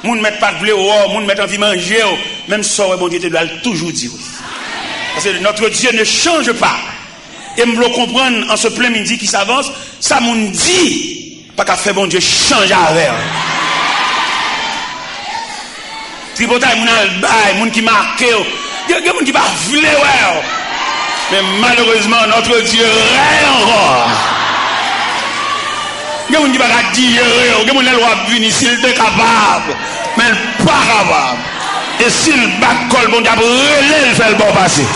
moun met pas de blé, moun met envie manger, même ça, bon Dieu te doit toujours dire. Parce que notre Dieu ne change pas. Et me le comprendre en ce plein midi qui s'avance, ça moun dit, pas qu'à faire bon Dieu changer avec. Tripotaille, moun al moun qui marque, il y a moun qui va vouler, ouais. Mais malheureusement, notre Dieu règne encore. Il y a moun qui va dire, il y a moun qui va venir s'il est capable, mais il n'est pas capable. Et s'il bat col, bon Dieu, il fait le bon passer.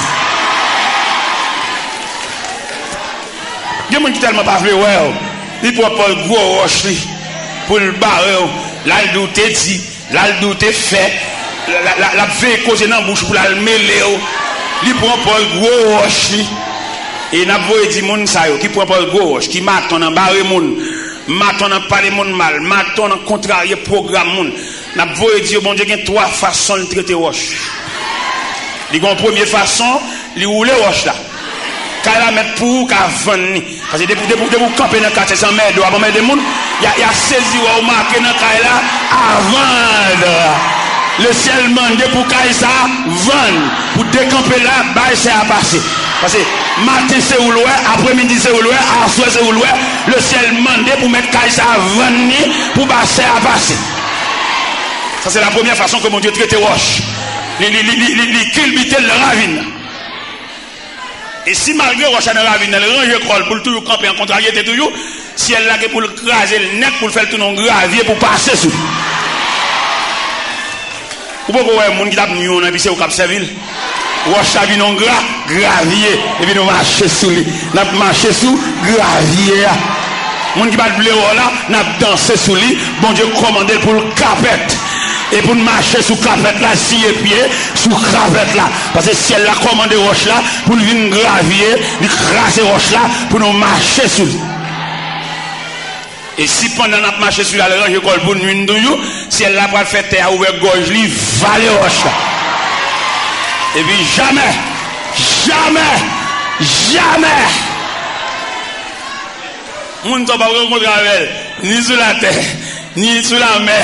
Il y a des gens qui tellement pas fait, ouais, il ne peut pas le gros roche pour le barrer, là il doute dit, là il doute fait, la fait causer dans la bouche pour la mêler, il ne prend pas le gros roche. Et il n'a pas dit moun ça qui prend pas le gros roche, qui maton en barrer moun, maton en parler moun mal, maton en contrarier programme moun. N'a pas dit bon Dieu, il y a trois façons de traiter roche. Il y a une première façon, il roule roche là. Quand la mettre pour qu'à vendre parce que depuis vous camper dans 400 mètres avant mettre des monde il y a saisi ou marqué dans caille là à vendre le ciel mande pour caille ça vendre pour décamper là bail c'est à passer parce que matin c'est ou loin après-midi c'est ou loin à soir c'est ou loin le ciel mande pour mettre caille ça vendre pour passer à passer ça c'est la première façon que mon Dieu traite roche les culbuter le ravine. Et si malgré Rocha dans la ville, elle range col pour toujours camper en contrariété toujours, si elle l'a pour le craser le nez pour le faire tout non gravier pour passer sous. Ou pas qu'on monde qui t'a mis on a puis c'est au Cap Serville. Rocha vient non gravier et puis nous marcher sous lui. N'a marcher sous gravier. Monde qui bat le blé là, n'a danser sous lui, bon Dieu commandé pour le capette. Et pour marcher sous crapette là, si et pied, sous crapette là. Parce que si elle a commandé roche là, pour venir gravier, lui craser roche là, pour nous marcher sous. Et si pendant notre marché sur la range école pour nous douillou, si elle a pas fait terre ouvert gorge, lui valer roche là. Et puis jamais, on ne peut pas rencontrer avec elle, ni sur la terre, ni sur la mer.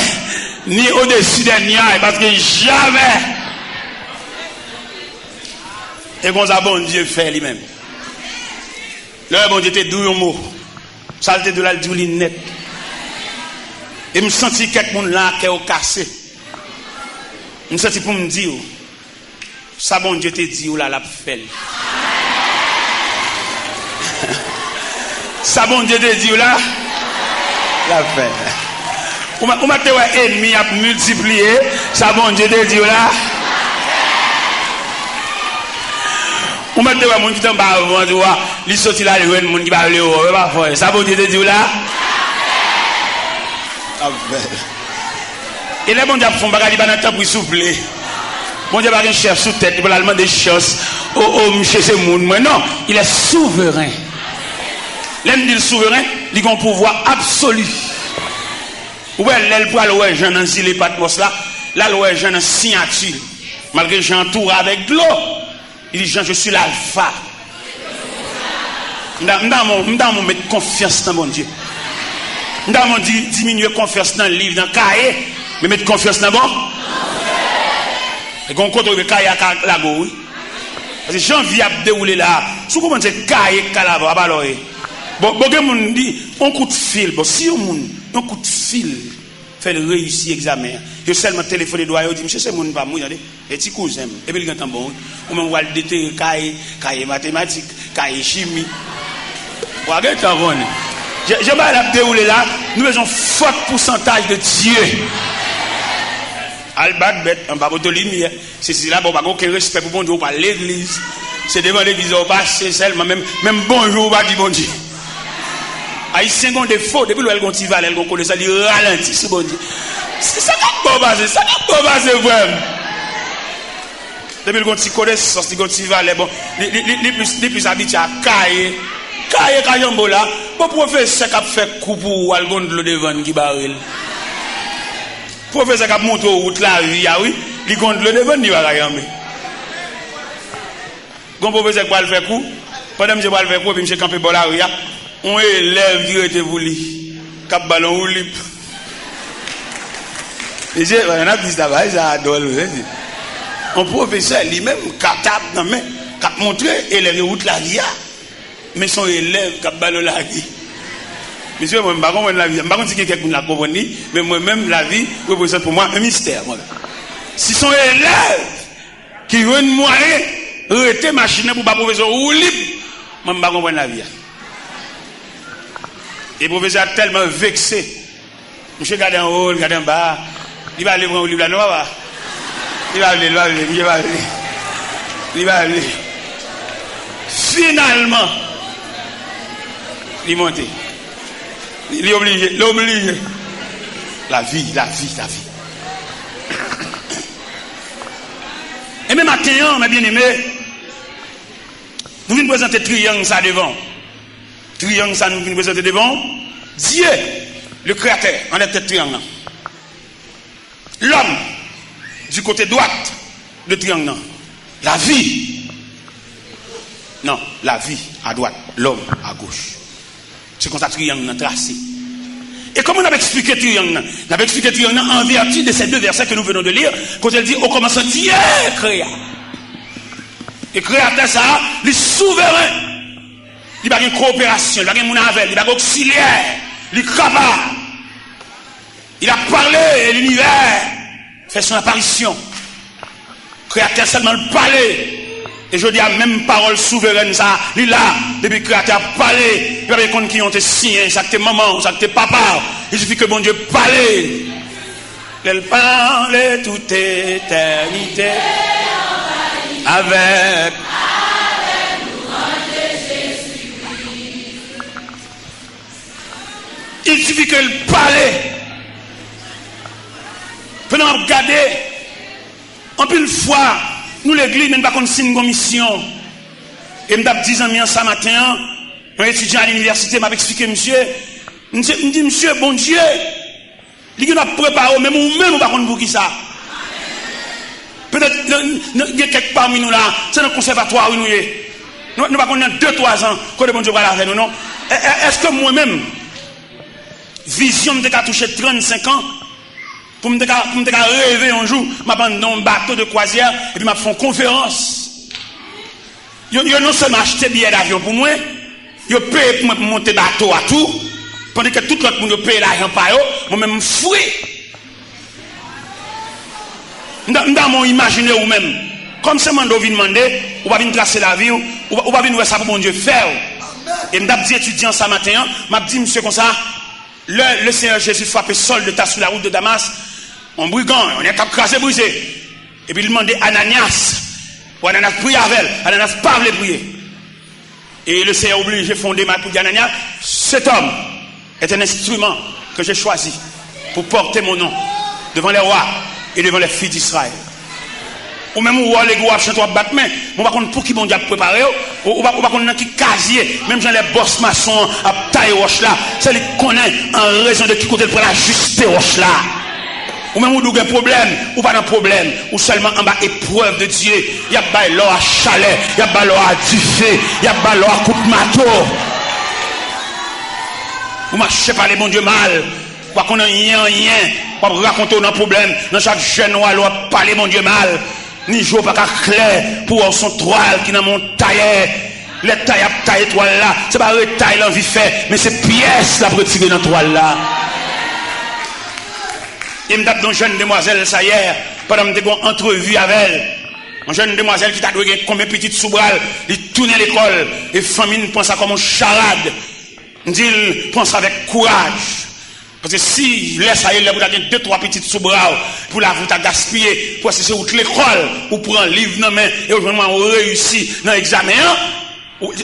Ni au-dessus des nuages, parce que jamais. Et comme ça, bon Dieu fait lui-même. Là, bon Dieu, t'es doux un mot. Saleté de la doulinette. Et me senti quelqu'un là qui est cassé. Me senti pour me dire, ça, bon Dieu, te dit, ou là, la fait. Ça, bon Dieu, te dit, ou là, la fait. On m'a dit ennemi a multiplié, ça bon Dieu te dit là. On m'a dit mon qui t'en bas avant tu vois, il sorti là le monde qui va aller au pas faire. Ça bon Dieu te dit là. Et là bon Dieu font bagage pas dans temps pour souffler. Bon Dieu pas un chef sous tête, il va demander des choses au chez ce monde. Mais non, il est souverain. L'homme dit souverain, il a un pouvoir absolu. Ouais, elle pour aller Jean dans les patmos là, là le Jean dans signature. Malgré Jean tour avec de l'eau. Il dit Jean, je suis l'alpha. M'dam mettre confiance dans mon Dieu. M'dam diminuer confiance dans le livre, dans le cahier, mais mettre confiance dans bon. Et qu'on compte le cahier à la go, oui. Parce que Jean vient dérouler là. Sous comment c'est cahier calabo à baloyer. Bon, on dit, on coup de fil. Bon, si on coup de fil fait le réussir examen. Je seulement téléphoné doigt, je dis, monsieur, c'est mon pas mouillé, et petit cousin. Et puis, il y a un bon, on m'a envoyé des cahiers mathématiques, cahiers chimie. Vous voyez, je vais la dérouler là, nous avons un fort pourcentage de Dieu. Albat bête, un babo de lumière. C'est là, bon, pas aucun respect pour bon Dieu, pas l'église. C'est devant l'église, on passe seulement, même bonjour, pas dit bon Dieu. Haïtien ont des faux, depuis le gonti val, elle connaît ça, il ralentit ce bon Dieu. C'est ça qui est basé, ça qui est basé vraiment. Depuis le gonti connaissance, le gonti val, bon, les plus habitués à cailler kayambo là, bon professeur qui a fait coup pour algon de l'eau devant qui baril. Professeur qui a monté au route la vie, ah oui, il gonde le devant, il va kayambe. Gon professeur qui va le faire coup, pendant que je vais le faire coup, puis je camper bon la rue. On élève qui était voulu, cap ballon ou lip. Et j'ai un dit ça, j'adore. Un professeur lui-même capable dans main, cap montrer élève route la vie. Mais son élève cap ballon la vie. Monsieur, moi, je ne sais pas la vie. Je ne sais pas si quelqu'un l'a compris, mais moi-même, la vie représente pour moi un mystère. Si son élève qui veut une moyenne, arrêter machine pour pas professeur ou libre, je ne sais pas comprendre la vie. Et le professeur est tellement vexé. Monsieur regarde en haut, regarde en bas. Il va aller prendre le livre là, non, va. Il va aller. Finalement, il monte. Il est obligé. La vie. Et même maintenant, mes bien-aimés, nous venons présenter triangle ça devant. Triangle ça nous venons présenter devant. Dieu, le créateur, en est tête triangle. L'homme, du côté droite de triangle. La vie. Non, la vie à droite, l'homme à gauche. C'est comme ça que triangle est tracé. Et comment on avait expliqué triangle? On avait expliqué triangle en vertu de ces deux versets que nous venons de lire, quand elle dit au commencement Dieu créa. Et créateur ça, il est souverain. Il n'y a pas de coopération, il n'y a pas de monnaie, il n'y a pas d'auxiliaire, il est capable. Il a parlé et l'univers fait son apparition. Créateur seulement le parler. Et je dis à même parole souveraine ça, il est là, depuis que créateur a parlé, il y avait des qui ont été signés, ça que maman, ça que papa, il suffit que bon Dieu parle. Elle parle toute éternité avec Jésus. Il suffit qu'elle parle. Pendant regarder, en plus une fois, nous l'église, même pas qu'on signe une commission. Et me dit 10 ans ça matin, un étudiant à l'université m'a expliqué, monsieur, me dit, monsieur, bon Dieu, il a préparé, même ou même, pas contre pour qui ça. Peut-être, il y a quelques parmi nous là, c'est un conservatoire où nous y est. Nous pas qu'on a 2-3 ans, quand le bon Dieu va la faire, nous, non? Est-ce que moi-même, vision de toucher 35 ans, pour me rêver un jour, je vais dans un bateau de croisière et puis je fais une conférence. Ils ont non seulement acheté des billets d'avion pour moi, ils ont payé pour monter bateau à tout, pendant que tout le monde paye l'argent par eux, moi-même foué. Dans mon imaginaire ou même, comme c'est mon devine demander, on va venir tracer la vie, on va venir voir ça pour mon Dieu faire. Et je dit étudiant ce matin, je dit monsieur comme ça, le Seigneur Jésus frappé sol de tas sur la route de Damas. On brigand, on est crasé, brisé. Et puis il demandait Ananias. Ou Ananias prie avec elle. Ananias parle et prier. Et le Seigneur obligé de fonder ma pour dire Ananias, cet homme est un instrument que j'ai choisi pour porter mon nom devant les rois et devant les filles d'Israël. Ou même où les gars chantent à battre main, on va connaître pour qui bon Dieu a préparé, ou va connaître qui casier, même dans les boss maçons à taille roche là, c'est les connaît en raison de qui côté pour la juste roche là. Ou même où il y a un problème, ou pas de problème, ou seulement en bas épreuve de Dieu. Il y a pas l'or à chalet, il y a pas l'or à diffé, il y a pas l'or à coup de marteau. Vous marchez par les bons Dieu mal, ou qu'on a rien, ou raconter un problème, dans chaque jeune ou alors parler mon Dieu mal, ni jour pas clair pour son toile qui dans mon tailleur. Les tailles à taille toile là, c'est pas retaille l'envie fait, mais c'est pièce la pour tirer dans toile là. Il me tape dans une jeune demoiselle, ça hier, pendant que j'ai une entrevue avec elle. Une jeune demoiselle qui t'a donné combien de petites sous-bras, il tourne à l'école, et famille pense ça comme une charade. Il dit, il pense avec courage. Parce que si laisse à elle, vous avez 2-3 petites sous-bras, pour la vous gaspiller, pour c'est où l'école, ou pour un livre dans main, et aujourd'hui, on réussit dans l'examen.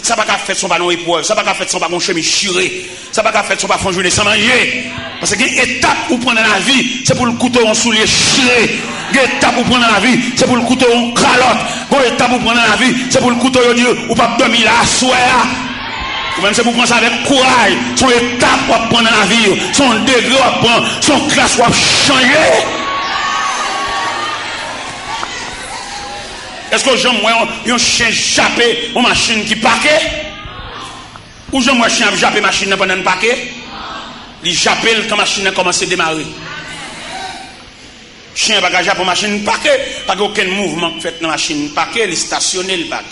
Ça va pas faire son ballon épreuve, ça va pas faire son ballon chemin chiré, ça va pas faire son ballon journée sans manger. Parce que une étape pour prendre dans la vie, c'est pour le couteau en soulier chiré. Une étape pour prendre dans la vie, c'est pour le couteau en calotte. Une étape pour prendre dans la vie, c'est pour le couteau en Dieu, ou pas dormir là, soir. Ou même c'est pour prendre ça avec courage. Son étape pour prendre dans la vie, son degré pour prendre, son classe pour changer. Est-ce que j'aime un chien jappé une machine qui paquet? Ou j'aime un chien jappé machine pendant un paquet? Il jappé quand la machine a commencé à démarrer. Chien bagage pour machine parqué, pas aucun mouvement fait dans machine parqué, il stationné le bac.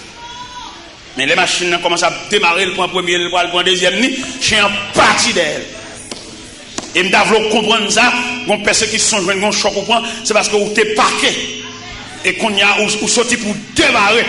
Mais les machines commencent à démarrer, le point premier, le point deuxième, chien parti d'elle. Et je dois comprendre ça, quand personne qui sont joués, choc au point, c'est parce que vous êtes parqué. Et qu'on y a, ou sorti pour démarrer.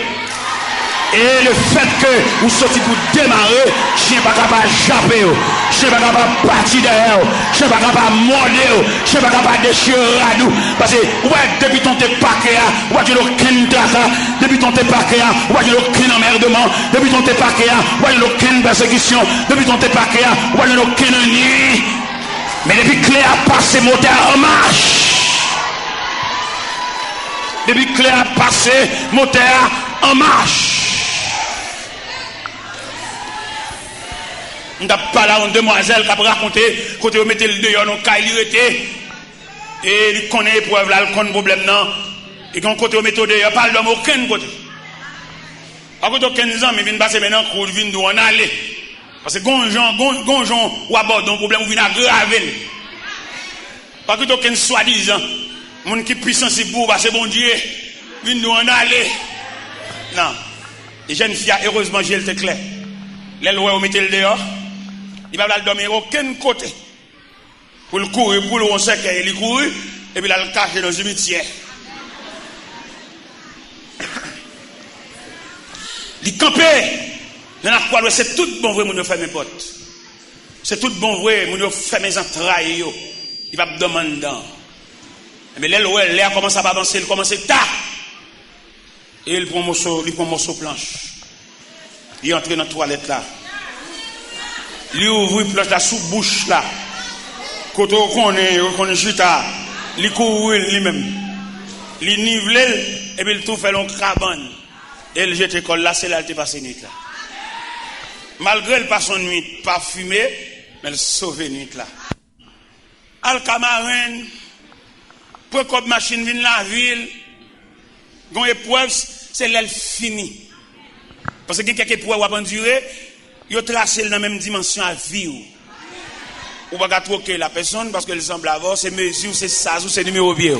Et le fait que vous sortez pour démarrer, je ne suis pas capable de japper, je ne suis pas capable de partir derrière, je ne suis pas capable de morder, je ne suis pas capable de déchirer à nous. Parce que, ouais, depuis ton t'es parqué, ouais, tu n'as aucun tracas, depuis ton t'es parqué, ouais, tu n'as aucun emmerdement, depuis ton t'es parqué, ouais, tu n'as aucune persécution, depuis ton t'es parqué, ouais, tu n'as aucune nuit. Mais depuis que Clé a passé, moteur en marche. Depuis que Clé a passé, moteur en marche. On n'a pas là une demoiselle qui a raconté, quand on mettait le dehors, on a été. Et il connaît l'épreuve là, il connaît le problème non. Et quand on mettait le dehors, pas d'homme aucun côté. À côté de 15 ans, mais il vient passer maintenant, il vient d'où on allait. Parce que gonjon ou aborde un problème, ou vient aggraver. Pas que aucun soi-disant, mon qui puissant c'est pour parce que bon Dieu, vient d'où on allait. Non. Les jeunes filles, heureusement, j'ai le clair. Les lois, on mettait le dehors. Il va pas dormir aucun côté. Pour le courir, pour le on sait qu'il court, et puis il a le cacher dans le cimetière. Il campait. Dans la croix, c'est tout bon vrai, mon fait mes potes. C'est tout bon vrai, mon fait mes entrailles. Il va me demander. Mais l'air commence à avancer, il commence à tard. Et il prend un morceau planche. Il entre dans la toilette là. Il ouvre une planche là sous bouche là. Quand on est chita, il court lui-même. Il nivelle et puis il tout fait long cabane. Et il jette l'école là, c'est là qu'il passe nuit là. Malgré le passe nuit parfumé, mais il sauve nuit là. Alcamarin, pour que machine vienne la ville, quand épreuve, c'est l'elle fini. Parce que quelqu'un qui pourrait endurer, il a tracé dans la même dimension à vie. Ou pas troquer la personne parce qu'elle semble avoir ses mesures, ses sas ou ses numéros vieux.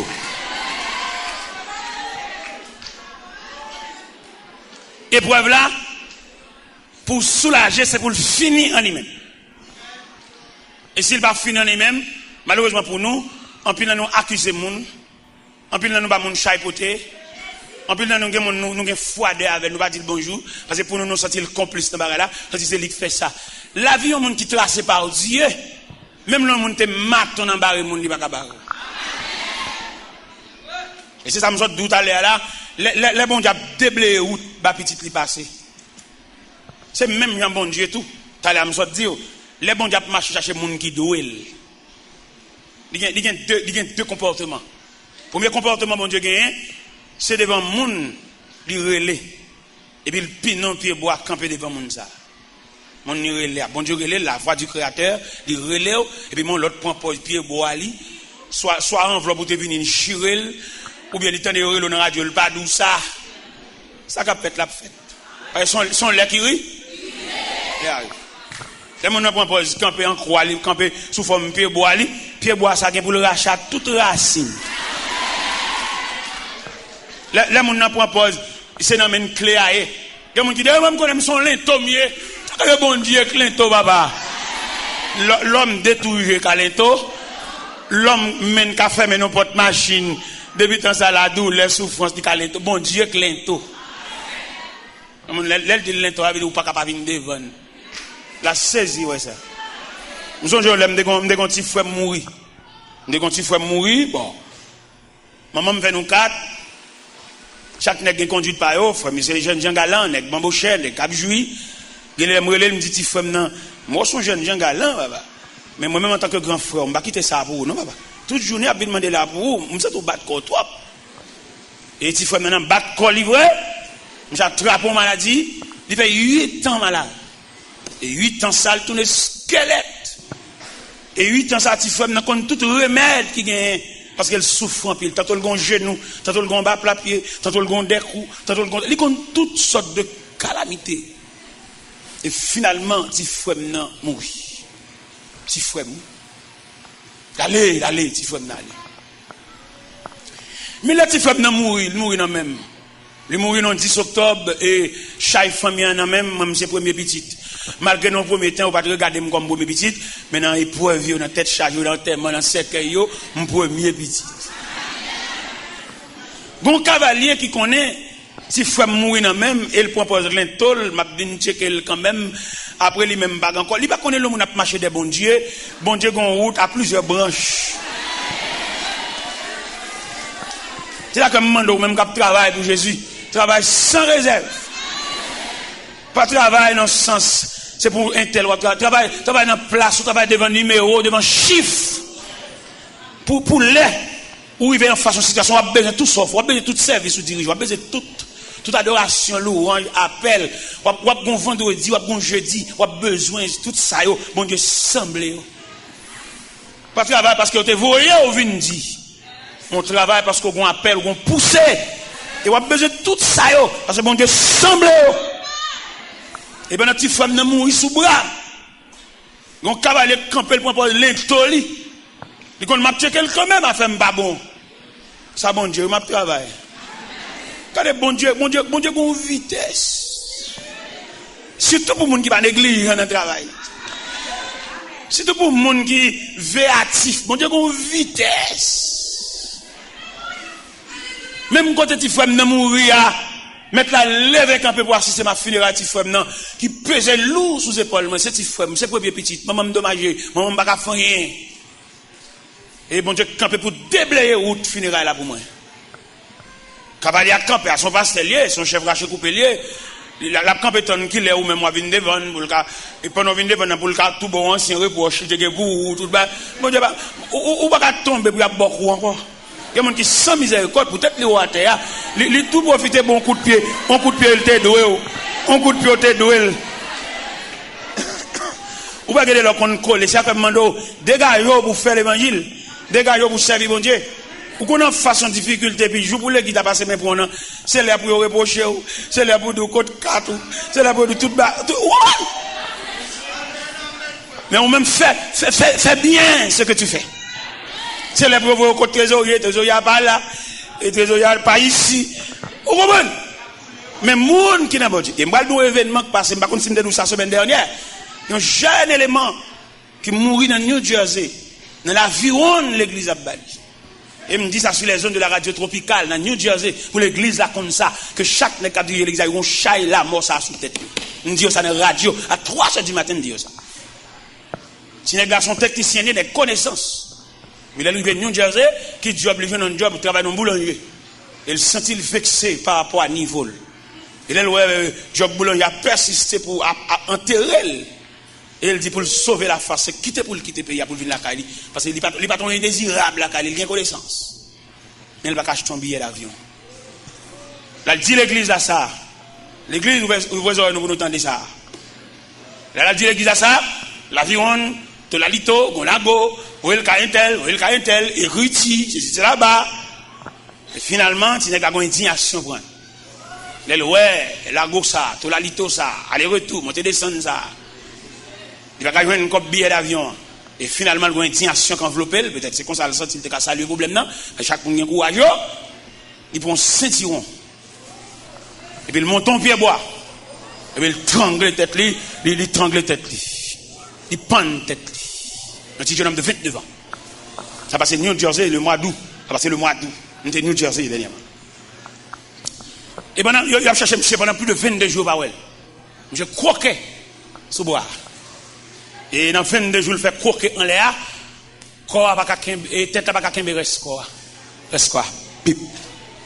Épreuve là, pour soulager, c'est pour le finir en lui-même. Et s'il va finir en lui-même, malheureusement pour nous, en plus nous accuser moun, en plus nous pas moun chaipoter, en plus nous avons froidé avec nous pas dire bonjour parce que pour nous sentir le complice dans bagarre là, parce que c'est lui qui fait ça. La vie un monde qui tracé par Dieu, même le monde te mat en barre monde li pas capable. Et c'est ça me sort doute aller là, les bon Dieu déblé route ba petite li passer. C'est même un bon Dieu tout. T'allais me sort dire les bon Dieu marcher chercher monde qui douel. Il y a deux comportements. Premier comportement bon Dieu gagne, c'est devant monde li relé et puis le pinon pied bois camper devant monde ça. Mon ni relé, bon Dieu relé la voix du créateur, il relé et puis mon l'autre prend pied bois li soit enveloppe pour te venir chirel ou bien il tande relé dans radio le pas d'où ça. Ça qu'a fait la fête. Son lait qui rit. Les gens prennent pause, camper en croix, camper sous forme pied bois, pied bois ça pour le rachat toute racine. Les gens prennent pause, c'est dans une clé à eux. Les gens qui disent, même quand ils sont lento mieux, c'est le bon Dieu lento papa. L'homme détruit lento, l'homme mène café mais non porte machine, depuis tant ça la douleur, les souffrances du lento, bon Dieu lento. L'elle dit lento, elle ou pas capable de devant. La saisie, ouais, ça. Nous sommes là, je me petit frère mourir. Je petit frère mourir, bon. Maman me fait nous quatre. Chaque nègre est conduit par eux, frère, mais c'est les jeunes gens galants, nègre bambouchère, nègre capjoui. Il me dit, petit frère, non. Moi, je suis jeune gens galant, papa. Mais moi-même, en tant que grand frère, je ne vais pas quitter ça pour vous, non, papa. Toute journée, je vais demander là pour vous. Je vais battre corps trop. Et petit frère, maintenant, battre corps livré. Je attrape une maladie. Il fait 8 ans malade. Et 8 ans ça, il tourne squelette. Et 8 ans ça, il faut qu'on tout remède qui gagne. Parce qu'elle souffre en pile. Tantôt le gon genou, tantôt le gon bas plat pied, tantôt le gon décou, tantôt le gon. Il compte toutes sortes de calamités. Et finalement, petit frère n'a mourir. Petit frère mou. Allez, petit frère n'a allé. Mais là, tu fais mourir, il mourit dans même. Il mourit le 10 octobre et chaque famille en même, même c'est premier petit. Malgré nos premiers temps, on va pas regarder comme premier petit, mais dans l'épreuve, dans la tête chargée, dans le thème, dans le cercueil, mon premier petit. Bon cavalier qui connaît, si frère mourir dans même, et il propose l'intol, m'a dit checker quand même, après lui même pas encore. Il va connaître le monde a marché des bon Dieu gon route à plusieurs branches. C'est là que je demande même qui travaille pour Jésus. Travaille sans réserve. Pas travail dans ce sens. C'est pour un tel. Travail dans place, travail devant numéro, devant chiffre. Pour les, où il vient en face de situation, on a besoin de tout sauf, on a besoin de tout service ou dirigeant, on a besoin de toute adoration, louange, appel, on a besoin de vendredi, on a besoin de jeudi, on a besoin de tout ça, bon Dieu, semblé. Pas travail parce que vous êtes voyé ou vindi. On travaille parce qu'on appelle, on pousse. Et on a besoin de tout ça, parce que bon Dieu semble. Et bien notre petite femme ne mourit sous bras. On cavalier camper pour l'intoli. Et qu'on m'a checké quand même à faire un bon. Ça bon Dieu, m'a travaillé. Quand bon Dieu, qu'on vitesse. Surtout pour les gens qui va négliger dans le travail. Surtout pour les gens qui véatifs. Bon Dieu, qu'on vitesse. Même quand tu fais mourir, mettre la lèvre un peu pour assister ma funéraille, tu fais qui pesait lourd sous épaules, c'est tu fais, c'est premier petit, maman me dommagé, maman m'a pas fait rien. Et bon Dieu, camper pour déblayer route funéraille là pour moi. Cavalier a campé à son pastelier, son chef raché coupé lié, la campé tonne qui l'est ou même moi vinn devant pour le cas, et pendant vinn devant pour le cas tout bon ancien reproche, il y a goût tout bas. Bon Dieu, ou pas tomber pour y a beaucoup encore. Il y a des gens qui sans miséricorde, peut-être les hauts à terre, ils tout profiter bon coup de pied, il t'est doué, un coup de pied, il t'est doué. Ou pas regarder leur compte collé, c'est à dire dégagez pour faire l'évangile, dégagez pour servir bon Dieu. Ou qu'on a façon de difficulté, puis joue pour les qui t'a passé mes points, c'est là pour reprocher, c'est là pour du côté 4, c'est là pour du tout bas. Mais on même fait bien ce que tu fais. C'est les pauvres au trésorier pas là, et trésorier pas ici. Vous comprenez? Mais monde qui n'a pas dit. Et moi, le événement qui passe, je ne sais pas si nous ça semaine dernière. Il y a un jeune élément qui mourit dans New Jersey, dans l'aviron de l'église à Bali. Et il me dit ça sur les zones de la radio tropicale, dans New Jersey, pour l'église là comme ça, que chaque cadre de l'église a un chat là, mort ça sous tête. Il me dit ça dans la radio, à 3h du matin, il dit ça. Si les gars sont techniciens, des connaissances. Il est arrivé à New Jersey, qui job, les jeunes ont un job, travaille dans le boulanger. Il se sentit vexé par rapport à niveau. Il est le job boulanger a persisté pour enterrer. Et il dit pour le sauver la face, c'est quitter pour le quitter le pays, pour venir la Cali. Parce qu'il n'est pas indésirable la Cali, il a connaissance. Mais il va acheter un billet d'avion. Là, il dit l'église à ça. L'église, vous voyez, nous entendons ça. Là, il dit l'église à ça, l'avion, de la lito, gonago, où est le cas intel, et ruti, c'est là-bas. Et finalement, tu n'as qu'à une indignation pour les ouais, la go ça, tout la lito ça, aller-retour, monter descendre ça. Il va gagner une copie billet d'avion. Et finalement, il y a une indignation qui enveloppe, peut-être c'est comme ça, il te casse le problème là. Chaque monde qui est courageux, il prend un ceinturon. Et puis il monte en pied bois. Et puis il trangle tête li, il trangle tête li. Il pend tête li. Un petit jeune homme de 29 ans. Ça passe New Jersey le mois d'août. Ça passe le mois d'août. On était New Jersey dernièrement. Et pendant, il a cherché monsieur pendant plus de 22 jours par elle. Je croquais sous bois. Et dans 22 jours, il fait croquer en l'air. Corps pas qu'à et tête pas qu'à reste quoi. Reste quoi? Pip.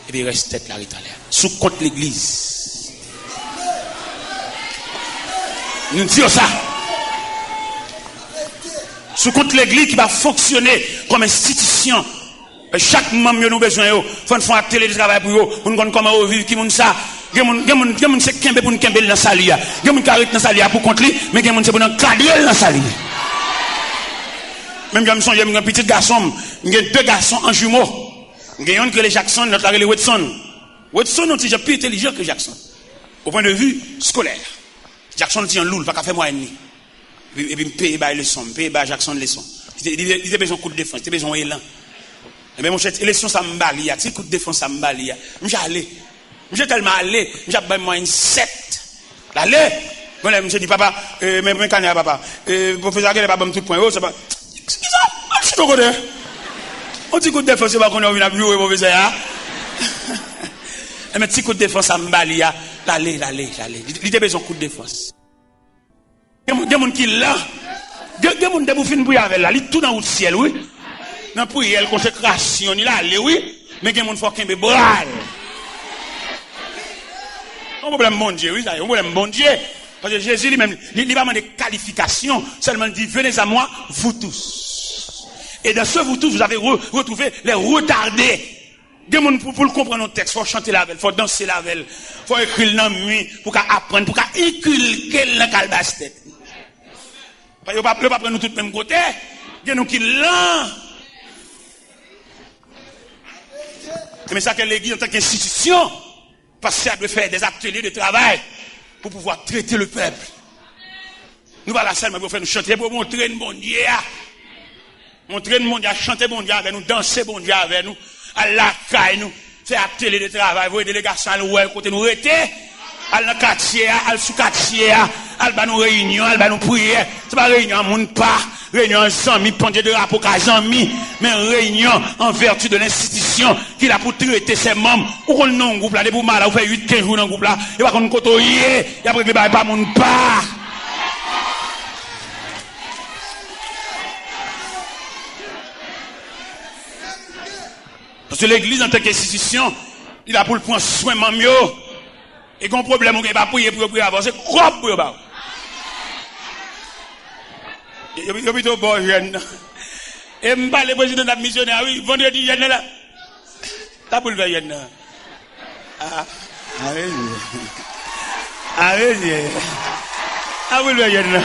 Et puis reste tête là en l'air. Sous contre l'église. Nous disons ça. Sous contre l'église qui va fonctionner comme institution. Chaque membre nous besoin yo, faut faire un télétravail pour yo, pour nous comment vivre qui moun ça. Gen moun c'est kembe pour nous kembe dans salia. Gen moun carré dans salia pour contre lui, mais gen moun c'est pour nous cadrer dans salia. Même comme son j'ai un petit garçon, j'ai deux garçons en jumeaux. J'ai un que les Jackson, l'autre les Watson. Watson est déjà plus intelligent que Jackson au point de vue scolaire. Jackson tient loul, pas qu'à faire moi ennemi. Et puis payer bail leçon, payer bail Jackson leçon. Il a besoin de coup de défense, il a besoin d'élan. Mais mon cher, élection ça m'bali, ya, petit coup de défense ça m'bali, ya. M'j'ai allé. M'j'ai tellement allé, m'j'ai pas moi une 7. Allez. Bon là, m'j'ai dit papa, mais canne papa. Professeur quel pas bon tout point. Oh, c'est pas. Qu'est-ce que ça? Je suis côté. On dit coup de défense pas qu'on a vient jouer professeur hein. Mais petit coup de défense ça m'bali, ya. Allez. Il était besoin coup de défense. Il y a monde qui là. Il y a monde qui fin pour avec là, il tout dans le ciel oui. Dans prière consécration il là oui, mais il y a monde faut qu'un bral. Un problème bon Dieu, oui, ça, un problème bon Dieu. Parce que Jésus lui-même, il n'a pas demandé qualification, seulement dit venez à moi, vous tous. Et dans ce vous tous, vous avez retrouvé les retardés. Des gens pour le comprendre notre texte, il faut chanter la veille, il faut danser la veille, il faut écrire dans la nuit, pour apprendre, pour inculquer dans la calbastette. Parce que ne pas prendre nous tous le même côté. Il y a nous qui l'ont. Mais ça que l'église en tant qu'institution, parce que ça doit faire des ateliers de travail pour pouvoir traiter le peuple. Nous allons seulement pour faire nous chanter, pour montrer le bon Dieu. Montrer le bon Dieu, chanter bon Dieu avec nous, danser bon Dieu avec nous, à la caille nous, faire atelier de travail, voir des délégations à l'ouest, côté nous rester, à la quartier, à sous quartier, à nous réunion, à nous prière. C'est pas réunion à monde pas, réunion en amis, pendant de rapport qu'à amis, mais réunion en vertu de l'institution qui a pour traiter ses membres. Ou qu'on non groupe là, des pour mal, ou fait 8-15 jours dans le groupe là, et pas qu'on côtoyer, et après que pas monde pas. Parce que l'église en tant qu'institution, il a pour le prendre soin de mieux. Et qu'on problème, on ne peut pas prier pour avancer, quoi pour eux? Il y a plutôt bon jeune. Et je parle le président de la missionnaire, oui, vendredi, jeune là. T'as pour le faire jeune. Ah, allez-y. Ah, pour le faire jeune.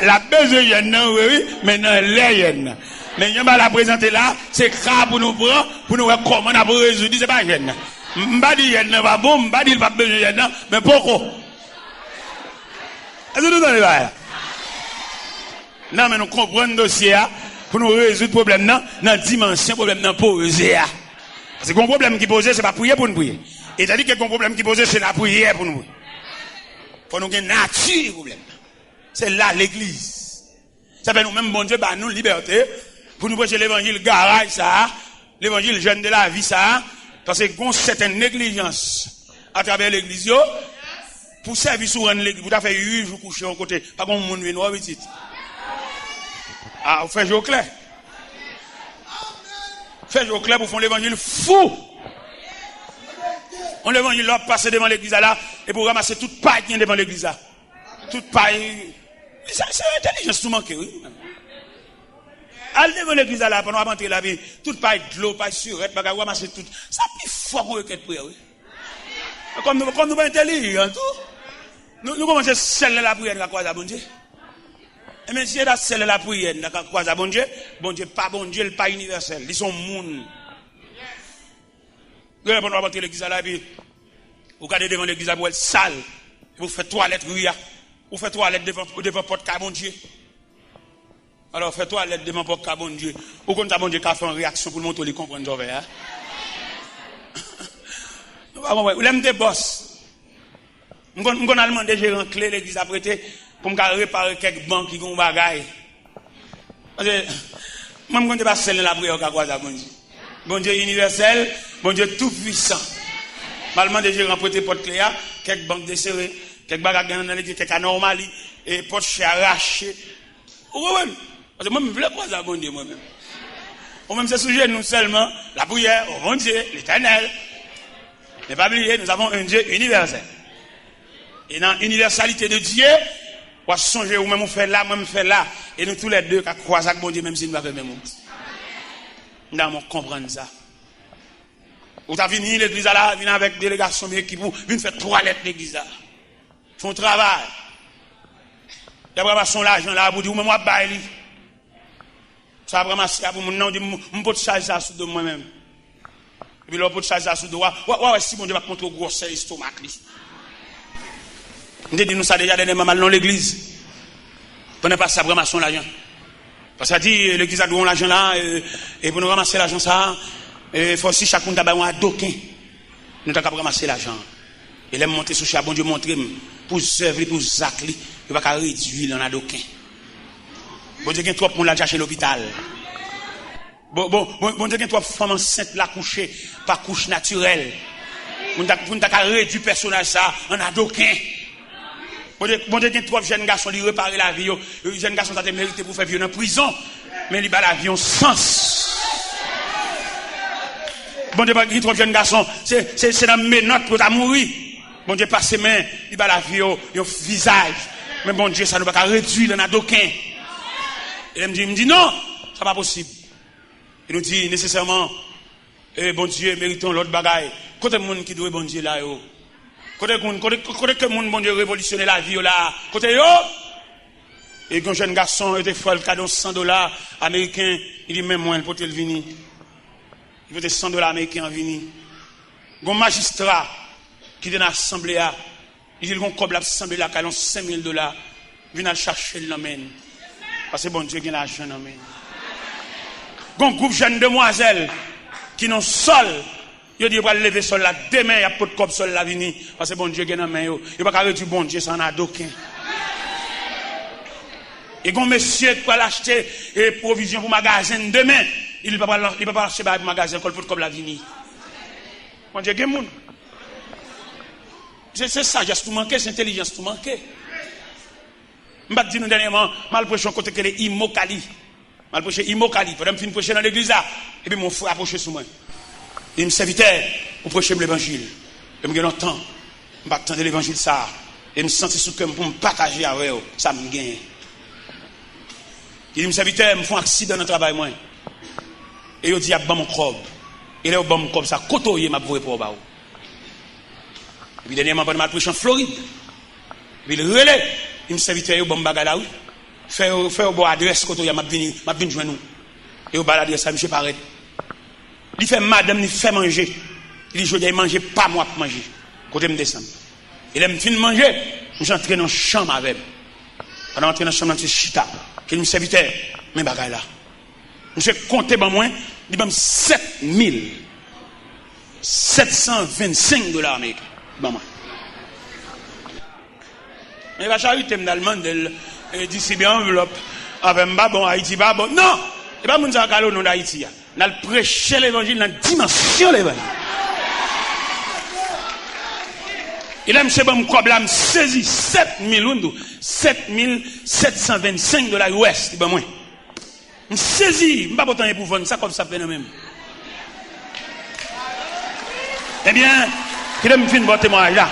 La besoin jeune, oui, mais non, les jeunes. Mais on va la présenter là, c'est grave pour nous prendre, pour nous voir comment on a résoudre, c'est pas jeune. M'ba dit jeune pas bon, m'ba dit pas besoin jeune, mais pourquoi? Est-ce que nous allons là? Non, mais nous comprenons le dossier pour nous résoudre le problème dans la dimension problème dans poser. Parce que le problème qui pose, c'est pas prier pour nous prier. Et c'est-à-dire que le problème qui pose, c'est la prière pour nous. Pour nous gagner nature problème. C'est là l'église. Ça fait nous-mêmes, bon Dieu, bah nous liberté pour nous prêcher l'évangile garage ça, l'évangile jeune de la vie ça, parce que qu'on certaine négligence à travers l'église pour servir sur l'église, pour faire 8 jours coucher au côté, pas comme monde vient voir petit. Ah, fait jour clair. Fait jour clair pour faire l'évangile fou. On l'évangile là passer devant l'église là et pour ramasser toute paille qui est devant l'église là. Toute paille. C'est intelligence tout manqué, oui. Allez devant l'église là pendant rentrer la vie, toute paille de l'eau, paille surette, bagarre ramasser tout. Ça plus fort qu'on requête prière, oui. Comme nous pas intelligents tout. Nous commençons à sceller la prière dans la croix à bon Dieu. Et même si on a scellé la prière dans la croix à bon Dieu pas bon Dieu, il pas universel, ils sont monde. Vous allez rentrer l'église là puis vous regardez devant l'église là pour être sale, vous faites toilette ria. Ou fait toilette devant porte car bon Dieu. Alors fait toilette devant porte car bon Dieu. Ou quand bon Dieu qui a fait une réaction pour montrer les comprendre ça hein. Ou l'aime des boss. On a demandé gérant clé l'église a prêté pour me réparer quelques banques qui ont bagaille. Parce que moi je ne pas sceller la prière au bon Dieu. Bon Dieu universel, bon Dieu tout puissant. Je demandé gérant prêté porte clé quelques banques desserrées. Quelques bagages dans l'église, quelques anomalies, et poche arrachées. Oui, parce que moi, je ne veux pas ça, bon Dieu, moi-même. Moi-même, c'est sujet, nous seulement, la prière, au bon Dieu, l'éternel. Mais pas oublier, nous avons un Dieu universel. Et dans l'universalité de Dieu, on va songer, ou même on fait là, moi-même fait là. Et nous tous les deux, qui croisent avec bon Dieu, même si nous n'avons pas le même chose. Nous devons comprendre ça. Vous avez venu l'église là, venu avec délégation, mais qui vous, venu faire toilette l'église là. Son travail. D'après pas son l'argent là pour dire moi bailler. Ça vraiment c'est pour mon nom dit on peut charger ça sous de moi-même. Et puis là on peut charger ça sous de moi. Ouais si mon Dieu va contre grosse estomac li. On dit nous ça déjà dernièrement mal dans l'église. Prenez pas ça vraiment son l'argent. Parce que ça dit, l'église a donné l'argent là, et pour nous ramasser l'argent ça, il faut aussi chacun d'abord un doquin. Nous avons ramasser l'argent. Et là, monter sur chat, bon Dieu, montrer, pour servir, pour zacler, il va réduire dans un doquin. Bon Dieu, il y a trop de monde là chercher l'hôpital. Bon Dieu, il y a trop de femmes enceintes là couchées, par couche naturelle. On a réduire le personnage ça, en un doquin. Bon Dieu, il y a trop de jeunes garçons qui réparer la vie. Les jeunes garçons ont mérité pour faire vivre en prison, mais ils ont la vie en sens. Bon Dieu, il y a trop de jeunes garçons, c'est dans mes notes pour mourir. Bon Dieu, passe ses mains, il va la vie au visage. Mais bon Dieu, ça ne va pas réduire dans un doquin. Et il me dit non, ça n'est pas possible. Il nous dit nécessairement, bon Dieu, méritons l'autre bagaille. Côté le monde qui doit bon Dieu là, côté que le monde, bon Dieu, révolutionner la vie là, côté yo. Et quand un jeune garçon était fait le cadeau $100 américains, il dit même moi, il peut le venir. Il veut $100 américains en venir. Un magistrat qui est dans l'assemblée, il dit qu'on coble l'assemblée là, qu'il a $5,000, il vient chercher l'amène. Parce que bon Dieu, il a l'argent l'amène. Un groupe de jeunes demoiselles qui n'ont sol, ils disent qu'ils vont lever sol là, demain, il n'y a pas de cop sol là, venir. Parce que bon Dieu, il a l'argent. Il ne va pas réduire bon Dieu, ça n'a d'aucun. Et quand monsieur qui va l'acheter provision pour le magasin demain, il ne peut pas l'acheter pour le magasin comme la venir. Bon Dieu, il y a des gens. C'est sagesse tout manqué, c'est intelligence tout manqué. Je vais dire nous dernièrement, mal prêché un côté que les Imokali. Mal prêché Imokali. Pendant que je prêcher dans l'église là, et puis mon frère approché sur moi. Il me servitait pour prêcher l'évangile. Je me gagne longtemps. Je vais attendre l'évangile ça. Et me sentir sous cœur pour me partager avec eux. Ça me gagne. Il me servitait, me font un accident dans le travail moi. Et il dit, il y a mon crobe. Et là, il y a mon crobe, ça côtoyer ma voix pour eux. Et puis dernièrement, pendant que je prêche en Floride, et puis le relais, il me servitait au bon bagage là, oui. Faire au bon adresse, quand il y a ma vine joindre nous. Et au bas l'adresse, ça me paraît. Il fait madame, il fait manger. Il dit, je dois manger, pas moi pour manger. Quand il me descend. Il aime fin de manger, je suis entré dans la chambre avec. Pendant entrer dans la chambre, je suis chita. Il me servitait, mes bagages là. Je suis compté, ben moi, il m'a $7,725 américains. Ben moi. Mais la charité me demande distribuer enveloppe avec un bon Haïti, bon. Non! Et pas mon zakalo non d'Haïti. On a prêché l'évangile dans la dimension de l'évangile. Et là, monsieur, bon, quoi, me saisi $7,725 US. Ben, moi. Je saisis, je ne pas pourtant pour vendre ça comme ça fait même. Eh bien, qu'il me fait un bon témoignage là.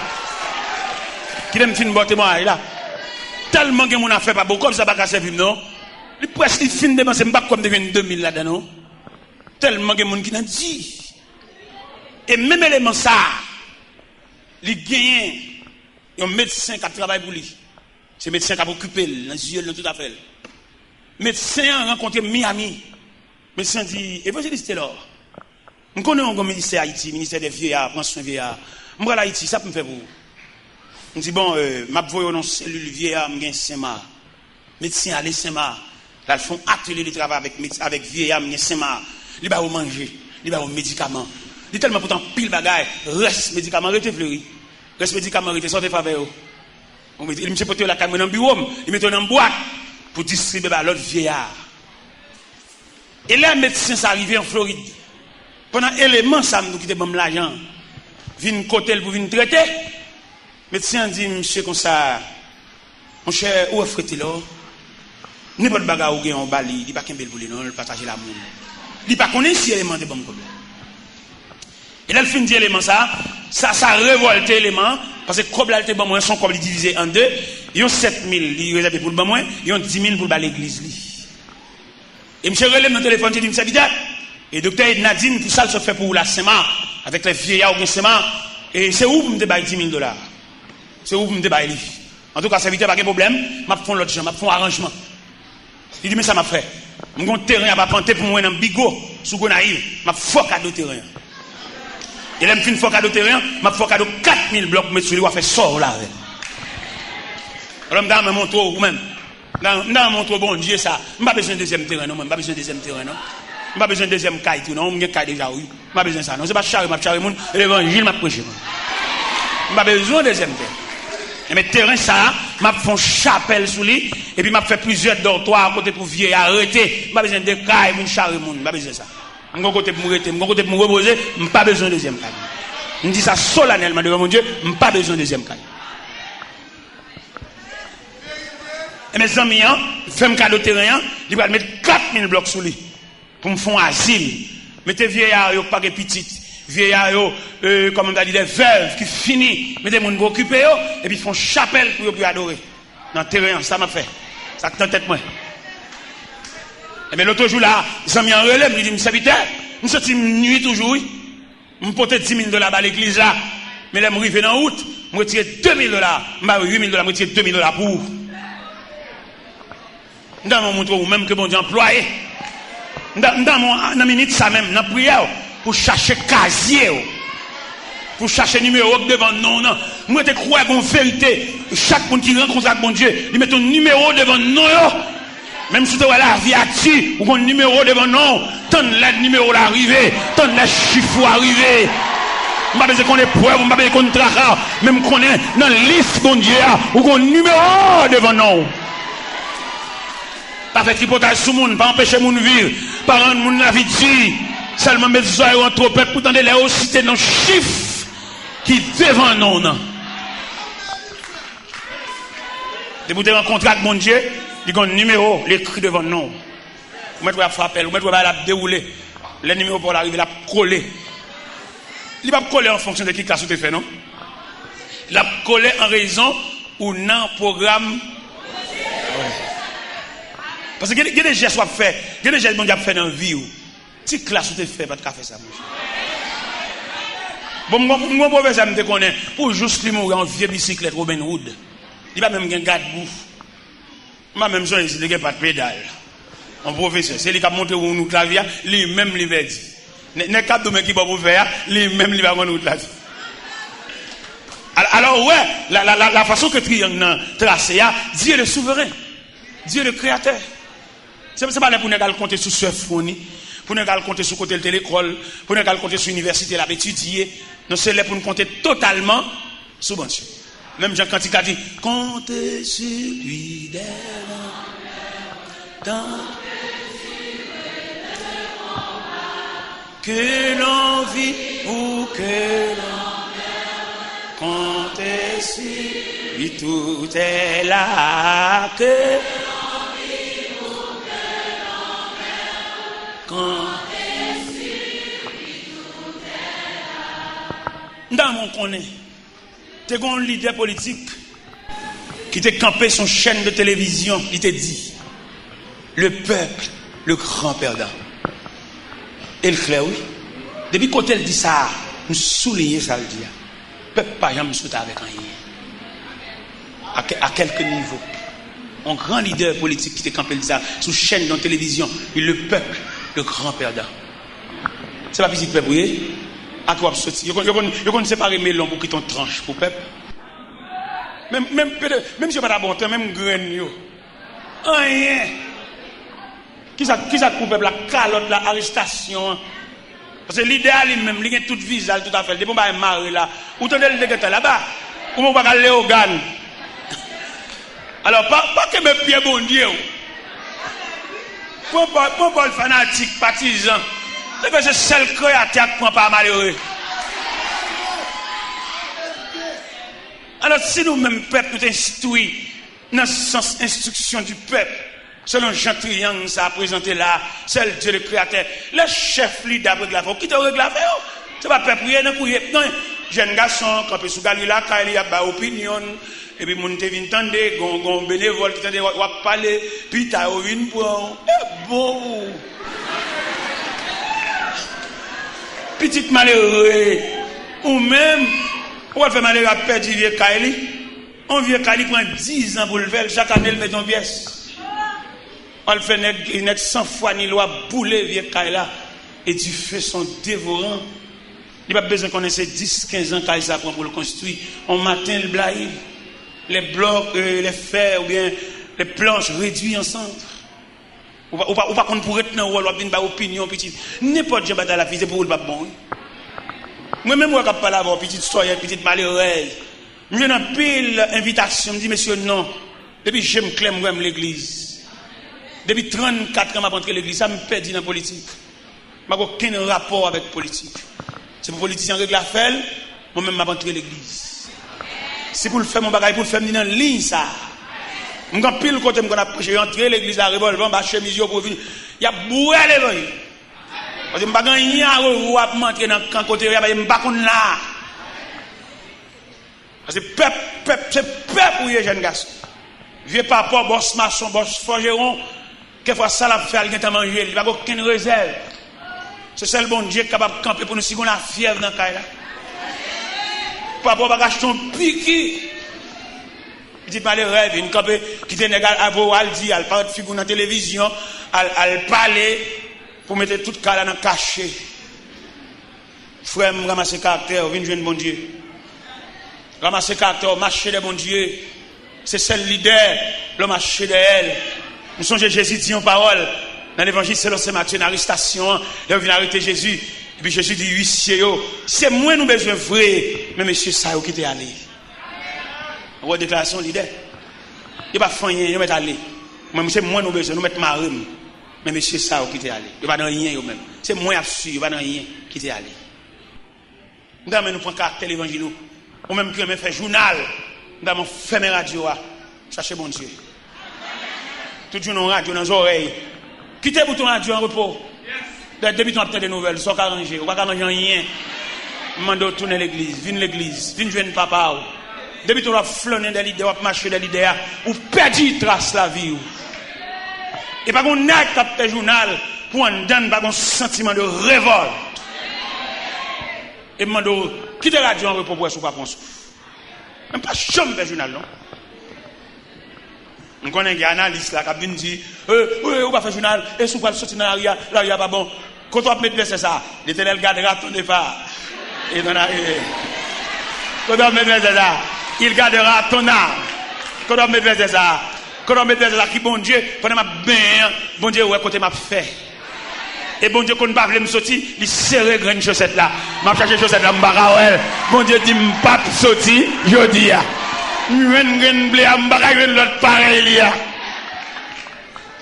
Qu'il me fait un bon témoignage là. Tellement que mon affaire pas beaucoup comme ça pas casser vivre non. Il presque fin de c'est pas comme devient 2000 là dedans non. Tellement que mon qui n'a dit. Et même élément ça, il gagne un médecin qui travaille pour lui. C'est médecin qui a occupé dans les yeux tout à fait. Médecin a rencontré Miami. Médecin dit évangéliste là. On connaît un ministère Haïti, ministère des vieillards, prend soin des vieillards. Moi là Haïti, ça peut me faire pour. On dit bon, m'a voyé dans cellule vieillard, m'gain Saint-Marc. Médecin aller Saint-Marc. Là ils font atelier de travail avec vieillard, m'gain Saint-Marc. Il va au manger, il va au médicament. Il tellement pourtant pile bagaille, reste médicament rete fleuri. Reste médicament rete sortez faveur. On met il me porter la caméra dans bureau, il met dans boîte pour distribuer à l'autre vieillard. Et là médecin ça arrivé en Floride. Pendant élément ça nous quitter bon l'argent. Vinn côté pour venir traiter. Médecin dit, monsieur, comme ça, mon cher, où est-ce que là? N'importe bagarre ou gain en bali, il n'y a pas qu'un bel boulet, non, il partage l'amour. Il n'y a pas qu'on est si élément de bon problème. Et là, le fin de élément, ça révolte l'élément, parce que comme là, le bon moins, son comme divisé en deux, ils ont 7,000, ils réservent pour le bon moins, ils ont 10,000 pour l'église. Et monsieur relève mon téléphone, il dit, monsieur, et docteur Nadine, tout ça, se fait pour la Saint-Marc, avec les vieillards ou Saint-Marc, et c'est où vous me déballez $10,000? C'est où vous me débaillez. En tout cas, ça évite pas de problème. Je vais faire l'autre chose, je vais faire un arrangement. Il dit, mais ça m'a fait. Je vais un terrain à planter pour moi dans Bigot, sous Gonaïve. Je vais faire cadeau terrain. Et là, je vais faire cadeau terrain, je vais faire cadeau 4,000 blocs, mais celui-là, faire sort là. Alors, je vais me montrer vous-même. Dans mon trop bon Dieu, ça. Je n'ai pas besoin de deuxième terrain, non. Je n'ai pas besoin de deuxième terrain, non. Je n'ai pas besoin de deuxième caille, non. Je n'ai pas déjà, oui. Je n'ai pas besoin de ça, non. Ce n'est pas charré, l'évangile m'a prêché. Je n'ai pas besoin de deuxième terrain. Mais terrain, ça, m'a fait une chapelle sous lui, et puis m'a fait plusieurs dortoirs à côté pour vieux arrêter. Je n'ai pas besoin de caille, pour charrer, je n'ai pas besoin de ça. Je n'ai côté pour me reposer, je n'ai pas besoin de deuxième caille. Je dis ça solennellement devant mon Dieu, je n'ai pas besoin de deuxième caille. Et mes amis, fais-moi cadeau terrain, il va mettre 4000 blocs sous lui pour me faire un asile. Mettez vieillards, pas de petites, vieillards, comme on a dit, des veuves qui finissent, mettez mon occupé, et puis font chapelle pour vous adorer. Dans le terrain, ça m'a fait. Ça tente tête moi. Et bien l'autre jour là, les amis en relève, ils disent, monsieur serviteur, nous sortis nuit toujours, oui. Je porte 10 000 $ à l'église là. Mais là, je suis en août, je retire 2 000 $. Je 8 000 $, je retire 2 000 $ pour vous. Dans mon montre ou même que bon Dieu employé. Dans mon minute ça même, dans la prière, pour chercher casier. Pour chercher numéro devant non, non. Moi, je crois qu'en vérité, chaque monde qui rencontre avec bon Dieu, il met un numéro devant non. Même si tu as la vie active, ou un numéro devant non, tant le numéro l'arrivée, tant le chiffre arrivé. Je ne sais pas qu'on est preuve, je ne sais pas qu'on est tracas, même qu'on est dans la liste bon Dieu, ou un numéro devant non. Pas faire tripotage sur le monde, pas empêcher le monde de vivre, pas rendre le monde la vie de vie. Seulement mettre les oreilles entre peuple pour tenter les citer dans le chiffre qui devant non. Et vous avez un contrat avec mon Dieu, il y a un numéro, l'écrit devant non. Vous mettez à frapper, vous mettez à dérouler. Le numéro pour l'arriver, il a collé. Il va coller en fonction de qui classe vous fait, non? Il a collé en raison ou non programme. Parce que il y a des gestes qu'on fait, il y a des gestes qu'on a fait dans la vie. Si classe vous fait, pas de faire ça. Bon, moi, professeur, je me connais, pour juste lui mourir en vieux bicyclette Robin Hood. Il va même un garde-bouffe. Moi, même ça, il n'y a pas de pédale. Un professeur, c'est lui qui a monté au nous clavier, lui-même, il va dire. N'est pas de qui va vous faire, lui-même, il va nous clavier. Alors, ouais, la façon que triangle tracé, Dieu le souverain, Dieu le créateur. C'est pas là pour nous compter sur ce fourni, pour nous compter sur côté de l'école, pour nous compter sur l'université, là, étudier. Non, c'est là pour nous compter totalement sur bon Dieu. Même Jean quand il a dit, comptez sur lui que l'on vit ou que l'on comptez sur lui, tout est là, que l'on vit ou que l'on comptez sur lui, tout est là. Dans mon connaît. C'est un leader politique qui t'a campé son chaîne de télévision, il t'a dit le peuple, le grand perdant. Et le clair, oui. Depuis quand elle dit ça, nous soulignons ça, le dit. Le peuple, par exemple, nous avec rien. À quelques niveaux. Un grand leader politique qui t'a campé dit ça, sous chaîne de télévision, et le peuple, le grand perdant. C'est pas petit peuple, oui. À quoi sortir? Vous ne séparer melon pour qu'ils t'ont tranche pour peuple. Même si pas d'abord, même graine rien. Qui ça pour peuple la calotte, la arrestation. Parce que l'idéal même, il a tout visage, tout à fait. Depuis qu'on marre là, ou tenez le dégueulasse là-bas, ou on va aller au GAN. Alors pas que mes pieds bon Dieu. Pas le fanatique partisan. C'est que c'est seul créateur qui ne pas malheureux. Alors, si nous-mêmes, peuple, nous instruisons dans le sens instruction du peuple, selon Jean Triangle, ça a présenté là, seul Dieu le créateur, le chef leader de la qui te règle la faire? C'est pas peuple, non, jeune garçon, quand il sous Galila, quand il y a une opinion, et puis mon te vient tendre, gon bénévole qui tente va parler, puis t'as une pour bon. Petite malheureux, ou même, on va faire malheureux à perdre du vieux Kaili. Un vieux Kaili prend 10 ans pour le faire, chaque année, il met en pièce. On le fait net 100 fois, ni loi bouler vieux Kaili là, et du feu sont dévorants. Il n'y a pas besoin qu'on ait 10-15 ans Kaili ça prend pour le construire. On matin, le blague, les blocs, les fers, ou bien les planches réduites ensemble. Ou pas qu'on pourrait tenir un rôle, ou une opinion, petite. N'importe quoi dans la vie, c'est pour le pas bon. Moi-même, je ne peux pas avoir petite histoire, petite malheureuse. Je viens dans pile invitation, je me dis, monsieur, non. Depuis que je me clame, je l'église. Depuis 34 ans, je rentré l'église, ça me perd dans la politique. Je n'ai aucun rapport avec la politique. C'est pour les politiciens qui règle l'affaire, moi-même, je rentré l'église. C'est pour le faire mon bagage, pour le faire dans la ligne, ça. Je suis pile côté, je suis rentré l'église, la revolver, je chemise pour venir. Il y a boué l'évangile. Parce que je ne suis pas rentrer dans le côté, je ne suis pas là. Parce que c'est peuple pour les jeunes garçons. Vieux papa, boss maçon, boss forgeron, quelquefois ça l'a fait, il a mangé, il n'y a aucune réserve. C'est ça le bon Dieu qui est capable de camper pour nous si on a fièvre dans le cas là. Papa va acheter un piqui. Il dit pas les rêves, il campe qui te négal à vous, elle dit, elle parle de figure dans la télévision, elle parle pour mettre tout le cas dans le cachet. Frère, je ramasse le caractère, viens jouer bon Dieu. Ramasse le caractère, marcher de bon Dieu. C'est celle leader, le marché de elle. Nous sommes Jésus dit en parole. Dans l'évangile, c'est l'océan Matthieu, dans l'arrestation, il vient arrêter Jésus. Et puis Jésus dit, huissier, c'est moi nous besoin vrai, mais monsieur, ça qui t'est allé. Une déclaration leader. Il n'y a pas de rien, il va aller. Mais c'est moi nous besoin, nous mettons marine. Mais monsieur, ça qui t'est allé. Il n'y a pas de rien, même. C'est moi absolu, il n'y a pas de rien qui t'est allé. Nous avons nous prendre caractère l'évangile. Ou même qui fait journal. Nous avons fait mes radios. Cherchez bon Dieu. Tout le monde radio dans les oreilles. Quittez le bouton radio en repos. Depuis qu'on a des nouvelles, soit arrangé, ou pas arranger rien. Mando tourner l'église, viens jouer papa. Depuis qu'on a flâné des leaders, ou marché des leaders, ou perdu trace la vie. Et pas qu'on a fait journal pour en donner un sentiment de révolte. Et mando quittez la radio en repos pour être pas qu'on souffre. Même pas chambre journal non. On connaît un analyste là qui dit on va faire journal et si on va sortir dans l'arrière, là il y a pas bon. Quand on met c'est ça, l'Éternel gardera ton départ et ton arrivée. Quand on met c'est ça, il gardera ton âme. Quand on met c'est ça, qui bon Dieu, pendant ma bien, bon Dieu ouais côté m'a fait. Et bon Dieu, quand on ne va pas me sortir, il serre une chaussette là. Je vais chercher chaussette là, je bon Dieu dit, je ne vais pas sortir, je dis.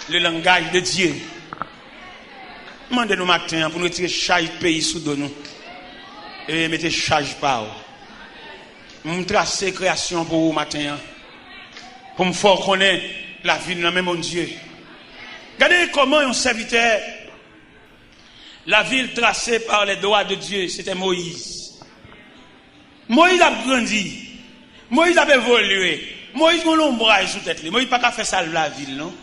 Le langage de Dieu. Demandez-nous matin pour nous tirer chaque pays sous nous. Et mettez charge par vous. Je tracer création pour vous matin. Pour me faire connaître la vie de notre même Dieu. Regardez comment un serviteur. La ville tracée par les doigts de Dieu, c'était Moïse. Moïse a grandi. Moïse a évolué. Moïse a un ombrage sous tête. Moïse n'a pas fait ça la ville, non?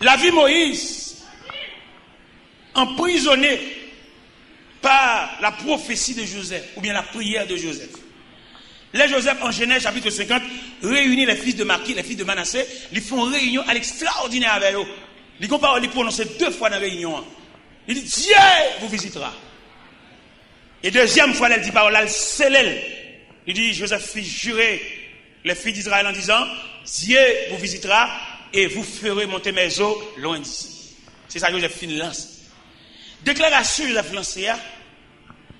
La vie Moïse, emprisonné par la prophétie de Joseph, ou bien la prière de Joseph. Les Joseph, en Genèse, chapitre 50, réunit les fils de Maki, les fils de Manassé, ils font réunion à l'extraordinaire avec eux. Ils comparent, ils prononcent 2 fois dans la réunion. Il dit, Dieu vous visitera. Et deuxième fois, elle dit parole, elle scelle. Il dit, Joseph fit jurer les filles d'Israël en disant, Dieu vous visitera et vous ferez monter mes eaux loin d'ici. C'est ça que Joseph fin lance. Déclaration de Joseph lancée,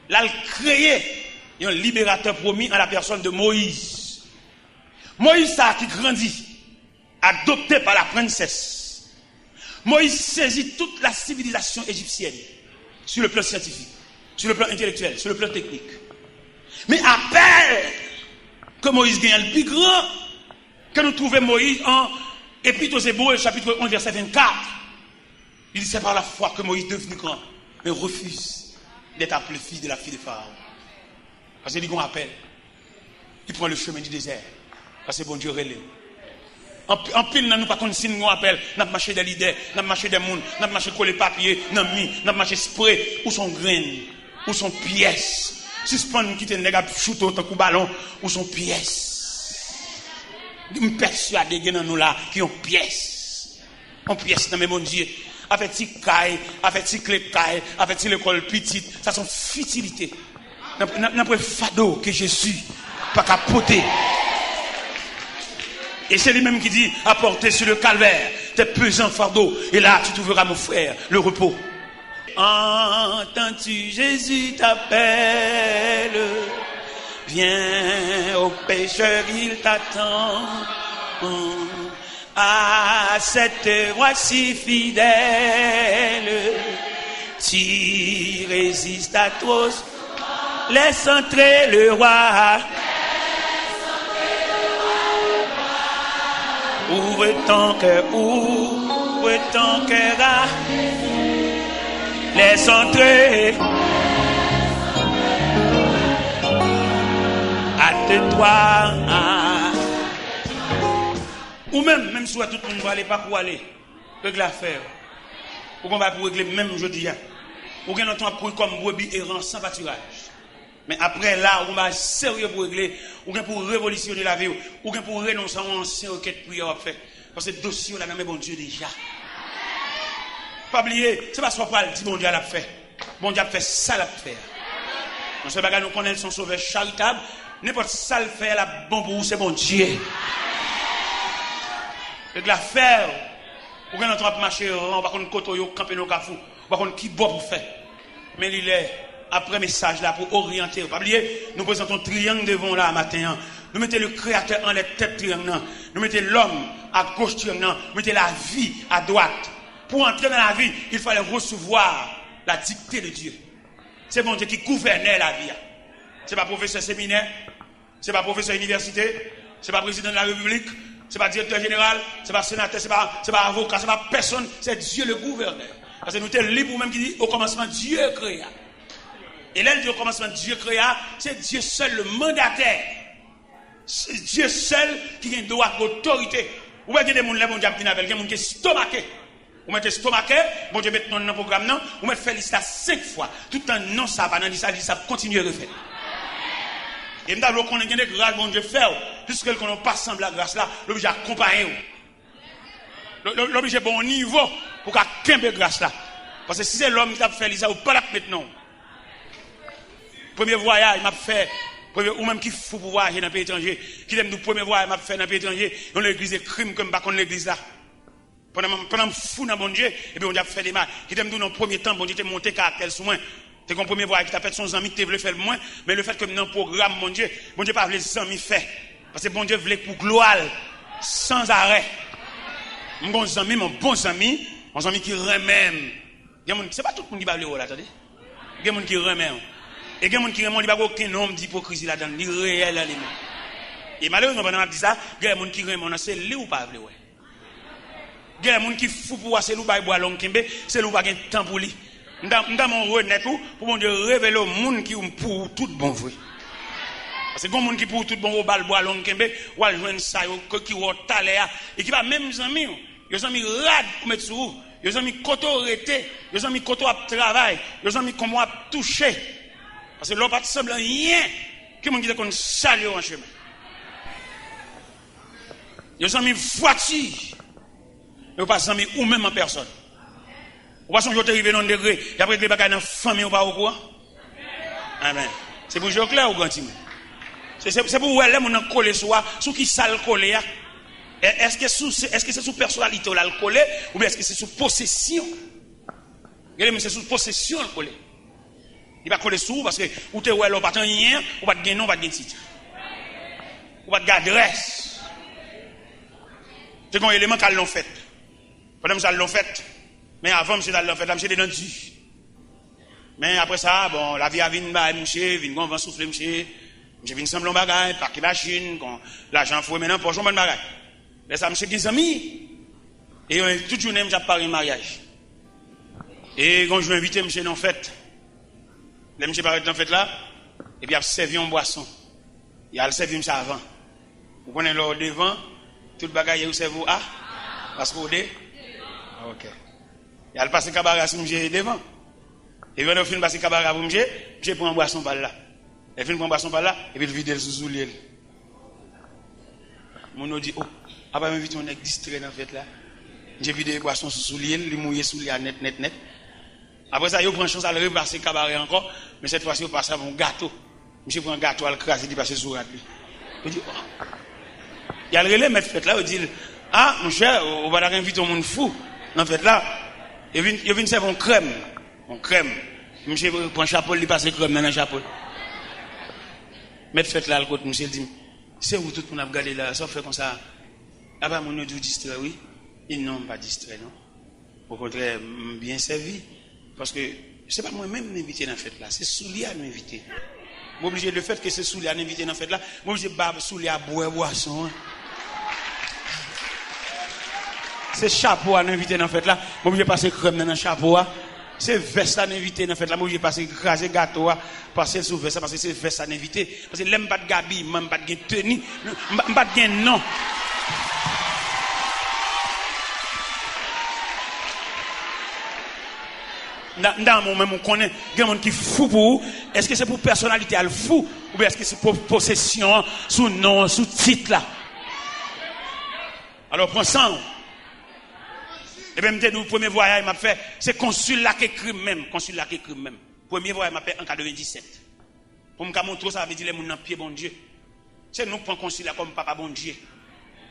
là, elle créé un libérateur promis en la personne de Moïse. Moïse, ça qui grandit, adopté par la princesse. Moïse saisit toute la civilisation égyptienne sur le plan scientifique, sur le plan intellectuel, sur le plan technique. Mais à peine que Moïse gagne le plus grand, que nous trouvons Moïse en Épître aux Hébreux, chapitre 11, verset 24. Il dit c'est par la foi que Moïse est devenu grand, mais refuse d'être appelé fils de la fille de Pharaon. Parce qu'il dit qu'on appelle. Il prend le chemin du désert. Parce que bon Dieu relève. En pile, nous pas qu'on signe, nous appelle, nous avons marché des leaders, nous avons marché des mouns, nous avons marché coller papier, nous avons marché spray, où sont graines, où sont pièces. Suspend qui te nègre shoot autant coup ballon, où sont pièces. Nous persuadés que nous là qui ont pièces. On pièces dans mes mon Dieu. Avec ti caille, avec ti clé caille, avec ti l'école petite, ça sont futilités. N'a pas fado que Jésus pas capoter. Et c'est lui-même qui dit, apportez sur le calvaire tes pesants fardeaux. Et là, tu trouveras, mon frère, le repos. Entends-tu, Jésus t'appelle. Viens au pécheur, il t'attend. À cette voix si fidèle, tu résistes à tous. Laisse entrer le roi. Ouvre ton cœur, laisse entrer. Hâte-toi. Ou même si tout le monde va aller, pas pour aller, régler l'affaire. Ou qu'on va pour régler même jeudi. Ou qu'on entend courir comme brebis errant sans pâturage. Mais après là, on va sérieux pour régler, ou bien pour révolutionner la vie, ou bien pour renoncer à une ancienne requête prière à faire. Parce que le dossier, on l'a même bon Dieu déjà. Pas oublier, c'est pas ce qu'on parle, dit bon Dieu l'a fait. Bon Dieu a fait ça, l'a fait. On sait pas nous connaître son sauveur charitable, n'importe ça le fait, la bon pour vous, c'est bon Dieu. Et de la faire, ou bien on va marcher, on va contre côté, on va camper nos cafous, on va contre qui boit pour faire. Mais il est. Après message là pour orienter. Pas oublier, nous présentons un triangle devant là matin. Nous mettons le créateur en la tête triangle. Nous mettons l'homme à gauche triangle. Nous mettons la vie à droite. Pour entrer dans la vie, il fallait recevoir la dictée de Dieu. C'est bon Dieu qui gouvernait la vie. C'est pas professeur séminaire, c'est pas professeur université, c'est pas président de la République, c'est pas directeur général, c'est pas sénateur, c'est pas avocat, c'est pas personne, c'est Dieu le gouverneur. Parce que nous sommes libres ou même qui dit au commencement Dieu créa. Et là, au commencement, Dieu créa, c'est Dieu seul le mandataire. C'est Dieu seul qui a le droit d'autorité. Ou bien, il y a des gens qui ont des gens qui sont stomaqués. Vous mettez stomaqué, bon Dieu met dans le programme, vous mettez fait ça 5 fois. Tout un non, ça va dans ça continue à refaire. Et nous avons qu'on a des grâces, bon Dieu fait, puisque qu'on n'a pas semblé la grâce là, l'obligé accompagner. L'obligé bon niveau pour qu'il y ait grâce là. Parce que si c'est l'homme qui a fait ça, ou pas là maintenant. Premier voyage, il m'a fait, ou même qui faut pour voyager dans le pays étranger, qui aime nous premier voyage, il m'a fait dans le pays étranger, dans l'église de crime comme pas contre l'église là. Pendant fou dans mon Dieu, et puis on a fait des mal. Qui aime nous dans le premier temps, bon Dieu, t'es monté caractère sur moi. T'es comme premier voyage, qui t'a fait son ami, qui voulu faire le moins, mais le fait que dans le programme, mon Dieu pas voulu les amis faire. Parce que bon Dieu voulait pour gloire, sans arrêt. Mon bon ami qui remet. C'est pas tout le monde qui va le là, attendez. Il y a des gens qui remet. Et il y a des gens qui remet, il n'y a pas aucun homme d'hypocrisie là-dedans, ni réel là. Et malheureusement, pendant que je dis ça, il y a des gens qui remet, c'est lui ou pas lui. Il y a des gens qui fou pour c'est lui ou pas boire long kembe, c'est lui ou pas gain temps pour lui. Dans mon renet tout, pour mon Dieu révéler au monde qui pour tout bon vrai. Parce que il y a des gens qui pour tout bon bal boire long kembe, ou à joindre ça, qui ou taléa, et qui va même amis, les amis rad pour mettre sur vous, les amis koto arrêté, les amis koto à travail, les amis comment à toucher. Parce que l'on pas semble rien que mon qui qu'on salue en chemin. Les amis voiture, mais pas amis ou même en personne. Ou pas son jour arrivé dans le degré, et après que les bagages dans la famille ou pas au courant. Amen. C'est pour jouer clair ou grand timon. C'est pour voir les gens coller sur qui ça le coller. Est-ce que c'est sous personnalité ou là le coller, ou bien est-ce que c'est sous possession? Regardez, c'est sous possession le coller. Il va coller sous parce que ou te ouais, pas rien, ou pas de gain, non, pas de gain titre. Ou pas de adresse. C'est un élément qu'elles l'ont fait. Pendant que ça l'ont fait. Mais avant, monsieur l'ont fait, monsieur était dans Dieu. Mais après ça, bon, la vie a venu, monsieur, vient qu'on va souffler, monsieur vient semblant bagaille, parquer machine, l'argent faut maintenant pour jouer mon bagaille. Mais ça, monsieur, des amis. Et toute journée, j'ai parlé de mariage. Et quand je vais inviter monsieur dans la fête, le monsieur paraît dans la fête là, et puis il a servi en boisson. Il a servi monsieur avant. Vous prenez l'eau devant, tout le bagaille, vous servez à, parce que vous êtes. Ok. Il a passé cabaret sur monsieur devant. Et quand on finit passer cabaret pour monsieur prend un boisson par là. Il finit prendre boisson par là, et puis il vide le sous-soulier. Mon dit, oh, après m'invite on est distrait dans la fête là. J'ai vidé les boissons sous-soulier, il mouillé sous-soulier net. Après ça, il prend chance à le repasser cabaret encore, mais cette fois-ci, il passe à un gâteau. Monsieur prend un gâteau à le craser, il passe sur la lui. Il dit, oh. Il y a le relais, mettre fête là, il dit, ah, mon cher, on va inviter un monde fou. En fait là, il vient servir mon crème. Monsieur prend un chapeau, il passe crème dans un chapeau. Mettre fête là, le côté, monsieur dit, c'est où tout le monde a regardé là, ça fait comme ça. Ah bah, mon nous distrait, oui. Ils n'ont pas distrait, non. Au contraire, bien servi. Parce que, c'est pas moi-même m'inviter dans la fête là, c'est Soulier à m'inviter. M'obligé le fait que c'est Soulier à m'inviter dans la fête là, m'obligé de Soulier à boire boisson. Hein. C'est chapeau à m'inviter dans la fête là, m'obligé de passer crème dans le chapeau. C'est veste à m'inviter dans la fête là, m'obligé de passer écraser gâteau, passer sous veste, parce que c'est veste à m'inviter. Parce que l'aime pas de gabi, même pas de tenue, pas de non. Dans mon même on connaît des gens qui fou pour est-ce que c'est pour personnalité à le fou ou bien est-ce que c'est pour possession sous nom sous titre là. Alors prends ça. Et bien le premier voyage m'a fait c'est consul là qui écrit même premier voyage m'a fait en 97 pour me montrer ça veut dire les gens dans pied bon Dieu. C'est nous prend consul là comme papa bon Dieu.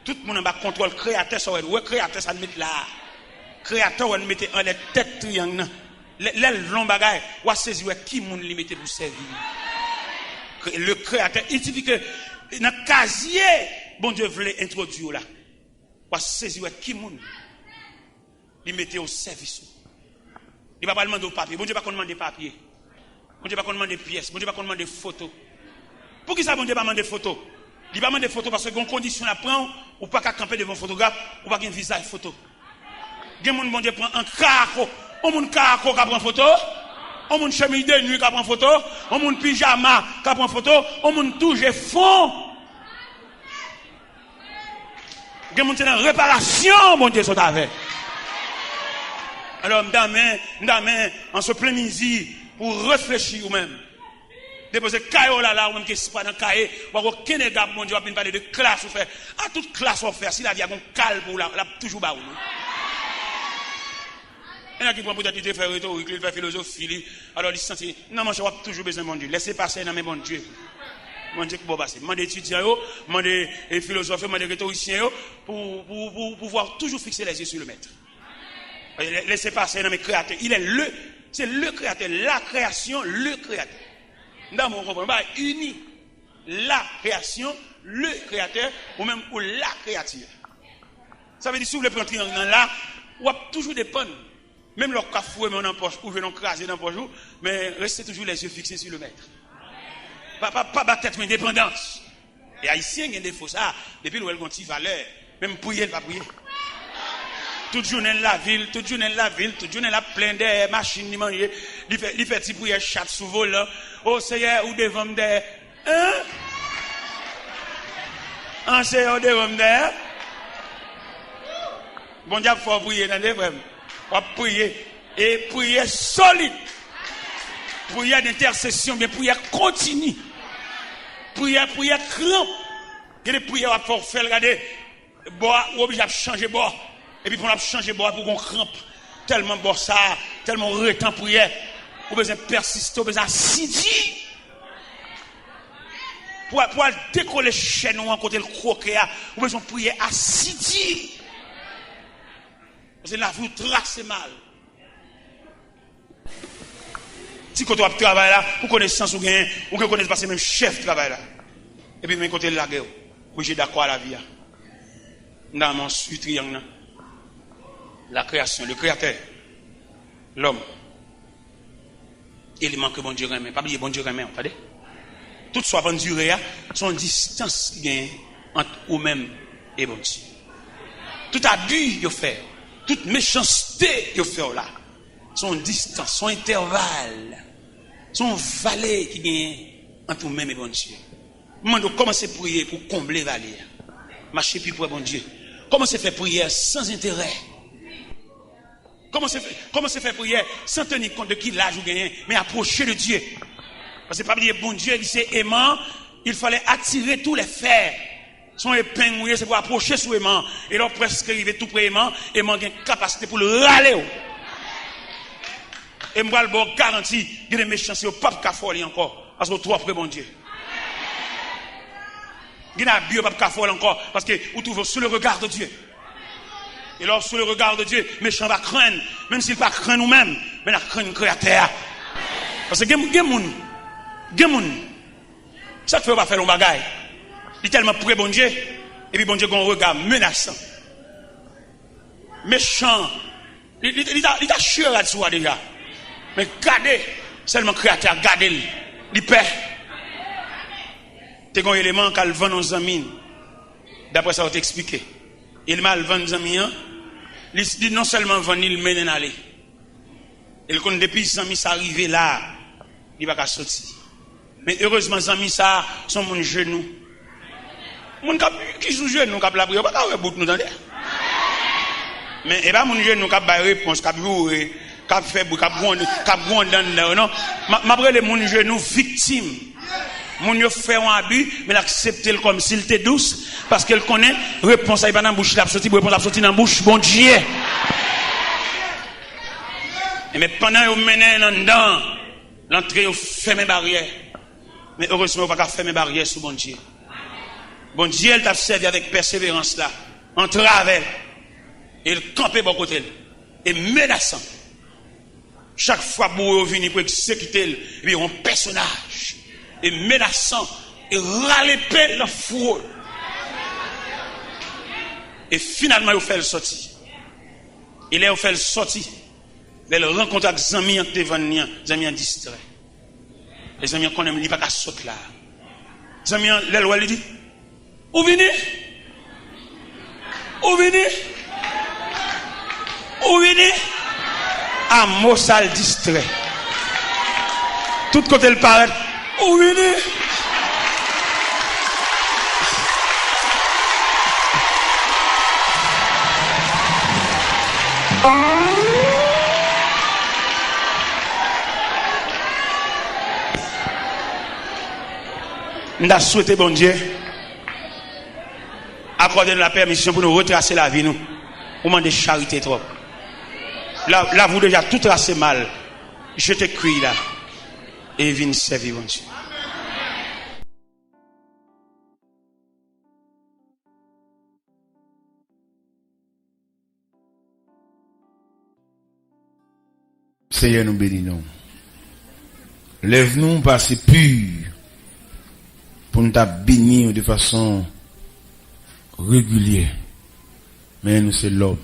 Tout le monde en bas contrôle créateur ça ouais créateur ça met là. Créateur on mettait en les têtes triangle. Les longs bagailles, ou à saisir qui moun li mette pour servir. Le créateur, il dit que dans le casier, bon Dieu voulait introduire là. Ou à saisir qui moun li mette au service. Il va pas demander au papier. Bon Dieu va pas demander papier. Bon Dieu va pas demander pièces. Bon Dieu va pas demander photos. Pour qui ça bon Dieu va demander photos? Il va demander photos parce que une condition à prendre, ou pas qu'à camper devant photographe, ou pas qu'un visage photo. Gen moun bon Dieu prend un carreau. On moun carreau qui prend photo, on moun chemise de nuit qui prend photo, on moun pyjama qui prend photo, on moun touche fond. Gen moun c'est dans réparation, mon Dieu, sont avec. Alors, m'dame, en ce plein midi, pour réfléchir ou même. Déposer caillou là, ou même qui c'est pas dans cahier, ou aucun égard, mon Dieu, va parler de classe ou faire. À toute classe on fait, si la vie a un calme pour la toujours bas ou non. Il y en a qui prennent peut-être des faire rhétorique, ils font philosophie. Alors ils se sentent, non, moi je vais toujours besoin de mon Dieu. Laissez passer dans mes bons Dieu. Mon Dieu qui va passer. Demandez étudiants, demandez philosophes, demandez rhétoriciens pour pouvoir toujours fixer les yeux sur le maître. Laissez passer dans mes créateurs. C'est le créateur, la création, le créateur. Dans mon comprendre, uni la création, le créateur, ou même ou la créature. Ça veut dire si vous voulez prendre un triangle là, vous avez toujours dépendre. Même leur cafoué, mais on en poche, ou je l'en craser dans le poche, mais restez toujours les yeux fixés sur le maître. Pas battre tête, mais indépendance. Et Haïtien, il y a des faux ça, depuis le petit valeur, même prier, il va prier. Toute journée la ville, toute journée la plein de machines, il mange, il fait petit prier, chat sous vol, oh Seigneur, ou devant de, hein? Un Seigneur devant de, bon Dieu, faut prier dans des vraies. On va prier et prier solide. Prière d'intercession, mais prière continue. Prière crampe. Il y a des prières à faire, regardez, bois, ou obligé de changer bois. Et puis, pour changer bois, pour qu'on crampe. Tellement bois ça, tellement retent prière. Ou besoin persister, ou besoin assidu. Pour décoller chaîne ou en côté le croquet, ou besoin prier assidu. Parce que la vie trace mal. Si quand on travaille là, pour connaissance ou gain, ou que connaisse pas même chef travail là. Et puis même côté la guerre, oui j'ai d'accord à la vie. Dans mon triangle, la création, le créateur, l'homme. Élément que bon Dieu remet, pas oublier bon Dieu remet, entendez? Tout soit bonne durée, son distance qui gagne entre vous-même et bon Dieu. Tout abus vous fait. Toute méchanceté que vous faites là, son distance, son intervalle, son valet qui gagne entre vous-même et bon Dieu. Demandez comment c'est prier pour combler valet. Marcher plus pour bon Dieu. Comment c'est faire prière sans intérêt. Comment c'est faire prière sans tenir compte de qui l'âge vous gagnez, mais approcher de Dieu. Parce que pas dire bon Dieu, il c'est aimant, il fallait attirer tous les fers. Son épingle, c'est pour approcher sous aimant. Et là, presque arriver tout près aimant, aimant a une capacité pour le râler. Et moi, le bon garantie, il y a des méchancetés au pape qui a encore. Parce que trop après bon Dieu. Gina bio pas café encore parce que vous trouvez sous le regard de Dieu. Et alors sous le regard de Dieu, méchant va craindre, même s'il pas craindre nous-mêmes, mais la craindre créateur. Parce que gen ça te fait pas faire un bagaille. Il est tellement près bon Dieu et puis bon Dieu a un regard menaçant. Méchant. Il a chié là-dessus déjà. Mais gardez seulement créateur, gardez il paix. Tu as un élément qu'elle vend aux amis. D'après ça, on t'explique. Il m'a vendu aux amis. Il dit non seulement vendre, il mène à aller. Et quand depuis les amis sont arrivés là, il va pas sortir. Mais heureusement, les amis sont mon genou. Mon qui sont genou, qui la prière, pas qu'à bout nous dans mais et pas mon genou qui a réponse, qui a bourré, qui a fait qui a grondé dans non. M'après les mon genou victime. Mon yo fait un abus, mais l'accepter comme s'il était douce, parce qu'elle connaît, réponse à pas dans bouche, la sortie, réponse à sortir dans bouche, bon Dieu. Et mais pendant que vous menez dedans, l'entrée, vous fermez les barrières. Mais heureusement, vous ne pouvez pas fermer les barrières sous bon Dieu. Bon Dieu, il t'a servi avec persévérance là, en travers. Et il campait bon côté. Et menaçant. Chaque fois que vous venez pour exécuter, il y a un personnage. Et menaçant, et râler la foule. Et finalement, il fait le sortir. Il est fait le sortir. Il rencontre avec les amis en tévanian, les amis en distrait. Les amis connaissent, il n'y a pas qu'à sauter là. Les amis, il dit, où venez? Où venez? Où venez? À Mossal distrait. Tout côté le paraît. Où venez? Nous avons souhaité, bon Dieu, accorder la permission pour nous retracer la vie, nous. Au moment de charité trop. Là, vous déjà tout tracé mal. Je te crie là. Et viens servir, bon Dieu. Seigneur, nous bénissons. Lève-nous par ces purs pour nous bénir de façon régulière. Mais nous, c'est l'homme.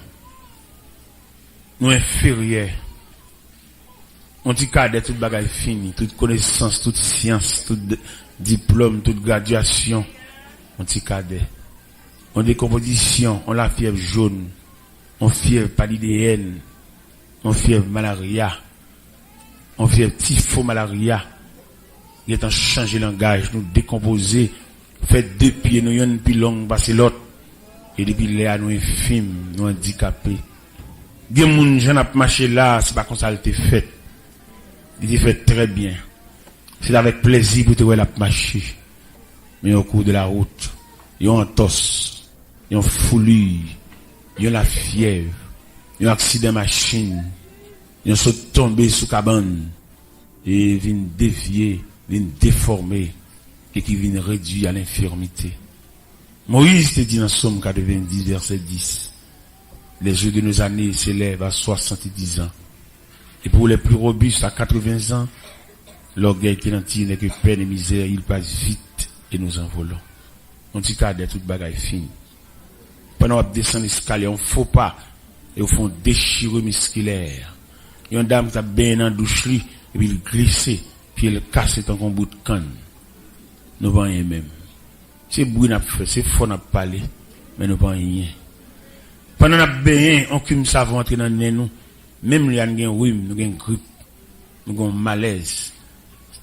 Nous inférieurs. On dit cadet, toute bagaille finie, toute connaissance, toute science, tout diplôme, toute graduation. On dit cadet. On décomposition, on la fièvre jaune, on fièvre paludéenne, on fièvre malaria, on fièvre typho malaria. Il est en changer langage, nous décomposer, fait deux pieds, nous y'en plus long, passer l'autre. Et depuis là, nous infime, nous handicapés. Bien moun j'en a marché là, c'est pas comme ça elle fait. Il était fait très bien. C'est avec plaisir pour te voir la marcher. Mais au cours de la route, il y a un tosse, il y a une foulure, il y a la fièvre, il y a un accident machine, il y a un saut tombé sous cabane, et vient dévier, vient déformer, et qui vient réduire à l'infirmité. Moïse te dit dans Somme 90, verset 10, les jours de nos années s'élèvent à 70 ans. Et pour les plus robustes à 80 ans, l'orgueil qui n'entire n'est que peine et misère, il passe vite et nous envolons. On dit qu'à des toutes bagailles fines. Pendant qu'on descend l'escalier, on ne faut pas, et au fond déchirer musculaire. Il y a une dame qui a bien dans la douche, et puis il glisse, puis il casse dans un bout de canne. Nous ne rien même. C'est bruit n'a fait, c'est fort n'a parlé, mais nous ne rien. Pendant qu'on a bien, on cume savon entrer dans le nous. Même les gens qui ont rhume, nous avons grippe, nous avons malaise.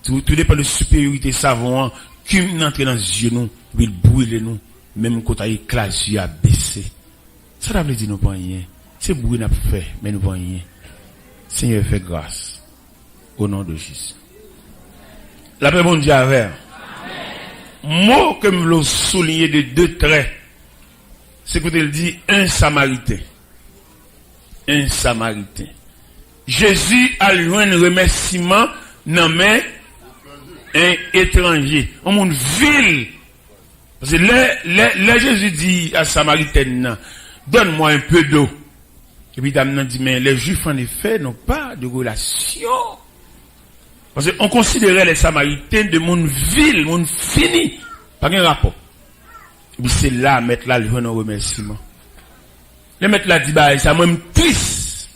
Tout dépend de supériorité savon, qui entre dans les yeux, nous, il brûle nous, même quand il éclate, il a baissé. Ça veut dire nous pas rien. C'est bruit n'a fait, mais nous pas rien. Seigneur, fait grâce. Au nom de Jésus. La paix, bon Dieu, avec. Mot que me l'ai souligné de deux traits. C'est quand il dit un Samaritain. Un Samaritain. Jésus a eu un remerciement non mais un étranger. Un monde vil. Parce que là Jésus dit à Samaritaine, donne-moi un peu d'eau. Et puis Dame dit, mais les Juifs en effet n'ont pas de relation. Parce qu'on considérait les Samaritains de monde vil, monde fini. Pas de rapport. Et puis c'est là, mettre là, le remerciement. Le maître là dit, bah, ça même triste.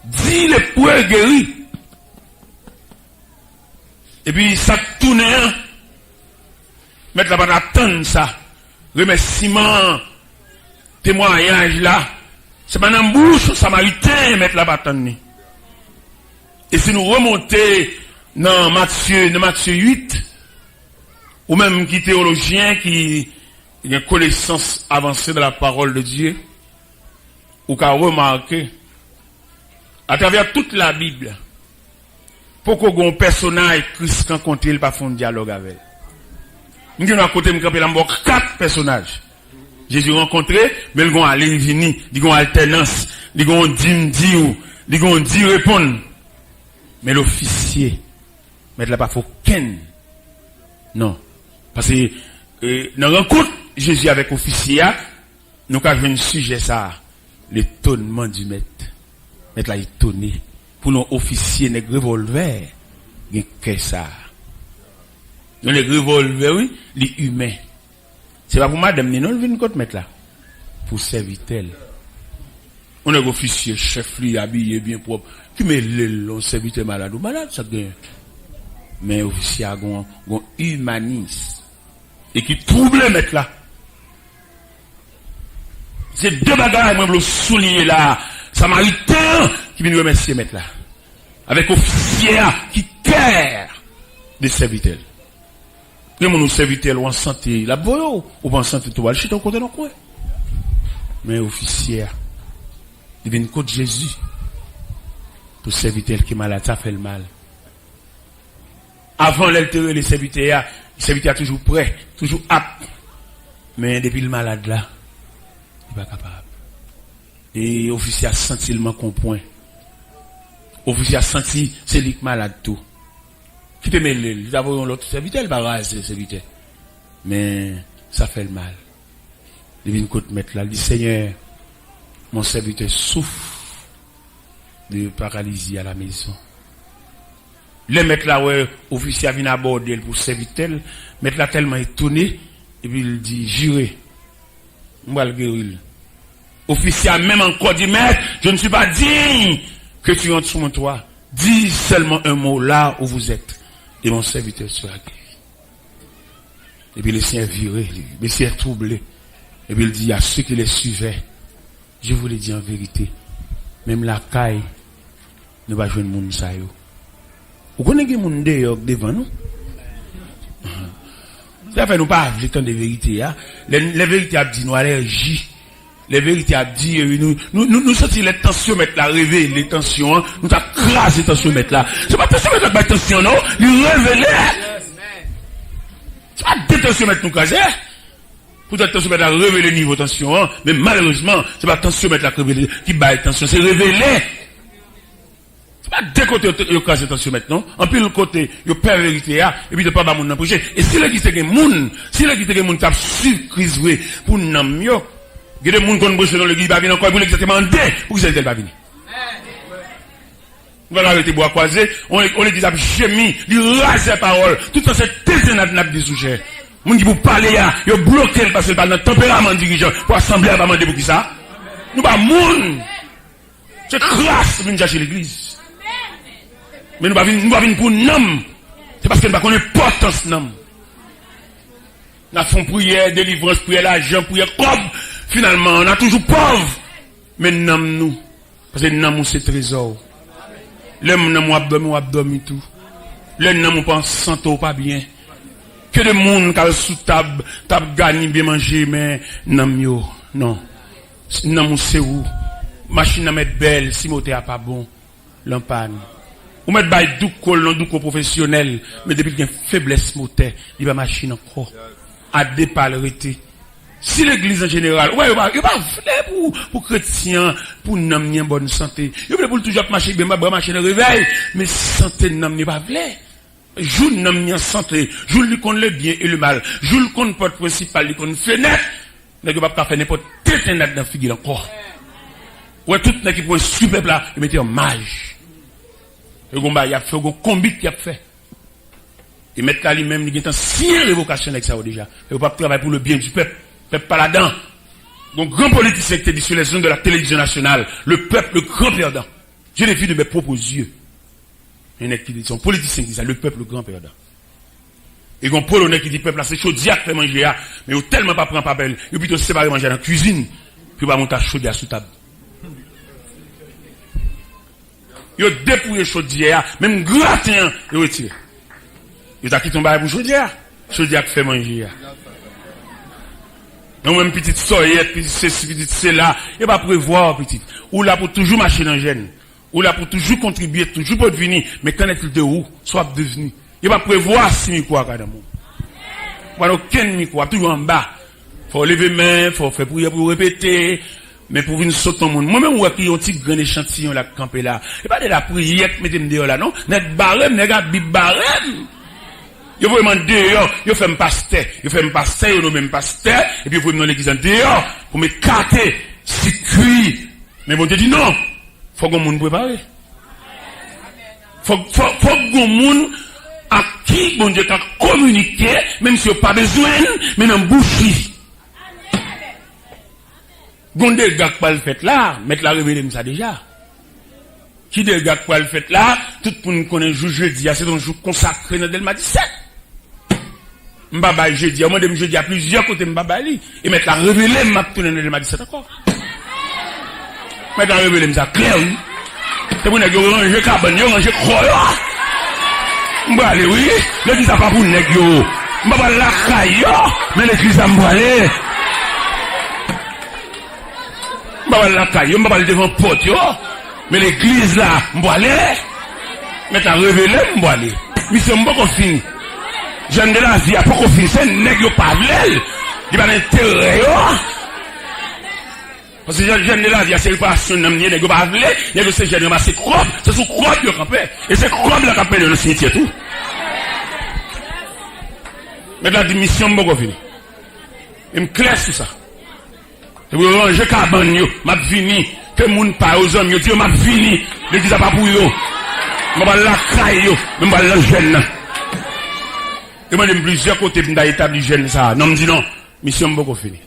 Dis le poids guéri. Et puis ça tourne. Mettre là, pas attendre ça. Remerciement, témoignage là. C'est pas dans la bouche samaritain, mettre là, pas attendre. Et si nous remontons dans Matthieu 8, ou même qui théologien qui a une connaissance avancée de la parole de Dieu, ou qu'a remarqué, à travers toute la Bible, pour qu'on ait un personnage Christ rencontre, il pas faire un dialogue avec. Nous avons à côté de 4 personnages. Jésus rencontré, mais ils vont aller venir, ils vont alternance, ils vont dire répondre. Mais l'officier, mais là pas faut ken. Non. Parce que dans la rencontre Jésus avec l'officier, nous avons un sujet ça, l'étonnement du maître. Maître là étonné. Pour nos officiers, les revolvers, il y a que ça. Dans les revolvers, oui, les humains. C'est pas pour madame, non, le vin contre mettre là. Pour serviteur. On est officier, chef, lui, habillé bien propre. Qui met le serviteur malade ou malade, ça gagne. Mais officier a un humaniste. Et qui trouble le mettre là. C'est deux bagages, moi, je le souligner là. Samaritain, qui vient remercier mettre là. Avec officier qui care des serviteurs. Et mon serviteur ou en santé, la boyo, ou en santé, tu vas le chiter au côté de quoi. Mais officier, il vient contre Jésus. Pour serviteur qui est malade, ça fait le mal. Avant l'altérer, les serviteurs toujours prêt, toujours apte. Mais depuis le malade là, il n'est pas capable. Et officier a senti le manque au point. Officier a senti, c'est lui qui est malade tout. Qui te met il a vu l'autre serviteur, il va raser le serviteur. Mais ça fait le mal. Il vient côté mettre là, il dit Seigneur, mon serviteur souffre de paralysie à la maison. Le mettre là, ouais, officier vient aborder pour serviteur, mettre là tellement étonné, et puis il dit, jurez, on va le guérir. Officier a même encore dit, maître, je ne suis pas digne que tu entres sur mon toit. Dis seulement un mot là où vous êtes, et mon serviteur sera guéri. Et puis le Seigneur viré, le Seigneur troublé. Et puis il dit à ceux qui les suivaient, je vous le dis en vérité, même la caille ne va jouer le monde ça yo. Vous connaissez les gens devant nous? Ça fait nous pas le temps de vérité. Les vérités a dit nous allergies. Les vérités a dit nous sentons les tensions mettre la réveil, les tensions, nous avons crasé les tensions mettre là. C'est pas tension mettre la tension non, nous révéler. C'est pas des tensions mettre nous craser. Pour être tension mettre la révéler niveau tension, mais malheureusement, c'est pas tension mettre la révéler qui baille tension, c'est révéler. C'est pas deux côtés yo craser tension maintenant, en plus le côté yo perd vérité et puis de pas ba moun nan prêcher. Et si l'église te gen moun, si l'église te gen moun t'a surprise pour nam yo, il y a des gens qui ont besoin de l'église, ils encore pour exactement deux pour qu'ils ne pas venir. On va arrêter de boire croiser, on les dit à gémir, ils rasent la parole, tout ça c'est désenable des sujets. Les gens qui vous parlent, ils ont bloqué parce que c'est pas notre tempérament dirigeant pour assembler à pas demander pour qui ça. Nous pas moun. C'est crasse de venir chercher l'église. Mais nous pas venir pour nom. C'est parce que nous pas connaît l'importance nom. Nous avons prière, délivrance, prière l'argent, prière comme. Finalement, on a toujours pauvre. Mais nous, parce que nous, c'est trésor. Le nous abdomen tout. Le nous pense santo pas bien. Que de monde qui sous table gagné bien manger, mais nous, non. Nous, c'est où? Machine à mettre belle, si moté a pas bon, l'empanne. Ou mettre bail doucol, non doucol professionnel, mais depuis qu'il y a une faiblesse moteur, il va machine encore. À dépalerité. Si l'église en général, ouais, il va pour chrétiens, pour nous amener bonne santé. Il veut pour toujours marcher, bien, marcher de réveil, mais santé nous n'est pas vrai. Joue n'aime santé, joue lui connaît le bien et le mal, joue le compte porte principal, lui connaît fenêtre, n'est pas pas faire n'importe quel dans la figure encore. Ouais, tout n'est qui pour super là, il mettait en mage. Et il a fait un combat qui a fait. Et mettre là lui-même, il a une ancienne révocation avec ça déjà. Il ne va pas travailler pour le bien du peuple. Le peuple pas là-dedans. Donc, grand politicien qui était dit sur les zones de la télévision nationale, le peuple, le grand perdant. Je l'ai vu de mes propres yeux. Il y en a qui disent, son politicien qui dit ça, le peuple, le grand perdant. Et il y a un polonais qui dit, peuple là, c'est chaud, qui fait manger, mais il tellement pas prendre papel, il plutôt séparer manger dans la cuisine, puis il va monter chaud sous table. Il a dépouillé chaudière, même gratin, il a retiré. Il a quitté ton pour chaudière qui fait manger. Donc, même petite soyette, petite ceci, petite cela, il va prévoir, petite. Ou là pour toujours marcher dans le gène. Ou là pour toujours contribuer, toujours pour devenir. Mais quand est-il de où? Soit devenu. Il va prévoir si micro à cada monde. Pas aucun micro, toujours en bas. Faut lever main, faut faire prière pour répéter. Mais pour venir sauter au monde. Moi-même, où est-ce un petit grand échantillon là, campé là? Et pas de la prière, mettez-moi dehors là, non? Net barème, net bib barème. Yo vous demander dehors, yo fait un pasteur, yo nous même pasteur, et puis vous me l'église en dehors, pour me carter, circuit. Mais bon Dieu dit non, faut qu'on monde préparé. Faut qu'on monde à qui bon Dieu a communiqué, même si on pas besoin, mais dans bouche. Gonde gars pas le fait là, mettre la révéler ça déjà. Qui de gars pas le fait là, tout le monde connaît jeudi, c'est un jour consacré dans Delma 17. Mbaba jeudi, moi de jeudi à plusieurs côtés Mbaba li et mettre la révéler m'a tourner dans Delma 17 encore. Mettre la révéler ça clair oui. C'est pour nèg yo ranger cabane, yo ranger croix. M'ba aller oui, l'église a pas pour nèg yo. Mbaba la caillou, mais l'église a m'aller. Mbaba la caillou, mbaba devant porte yo. Mais l'église là, m'boalé, mais t'as révélé m'boalé. Mission m'boko fini. Jeune de la vie, à poko fini, c'est nèg yo pas vlel. Il va l'intérêt yo. Parce que jeune de la vie, c'est pas son nom, nèg yo pas vlel, nèg yo c'est jeune, c'est crope, c'est sous crope yo campé. Et c'est crope la campé dans le cimetière tout. Mais la mission m'boko fini. Il me clair sur ça. C'est pour ranger cabane yo, m'a fini. Que moun pa aux hommes, yo dit m'a fini, l'église a pas pour yo. M'a la caille yo, m'a la jeune. Et moi de plusieurs côtés m'da établi jeune ça. Non me dit non, mission beaucoup fini.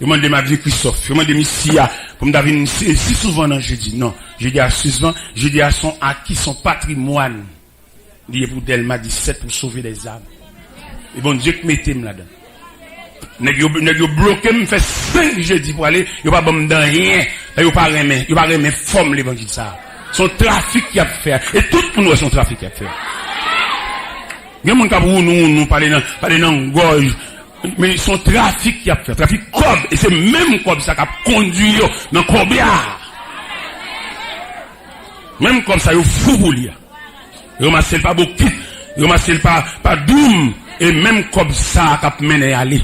Je m'a demandé ma vie Christophe, je m'a demandé Sia pour m'da venir si souvent non jeudi. Non, jeudi à souvent, jeudi à son acquis son patrimoine. Lié pour Delma 17 pour sauver les âmes. Et bon Dieu que mettez là-dedans. Nèg yo bloqué me fait 5 jeudi pour aller, yo pas bon dans rien, yo pas remet forme l'évangile ça. Son trafic qui a fait et tout pour nous son trafic qui a fait. Il y a mon cap nous parler dans gorge, mais son trafic qui a fait, trafic cob et c'est même cob ça qui a conduit dans corbillard. Même comme ça yo fou pour lui. Yo massel pas beaucoup, yo massel pas doum et même comme ça qui a mené aller.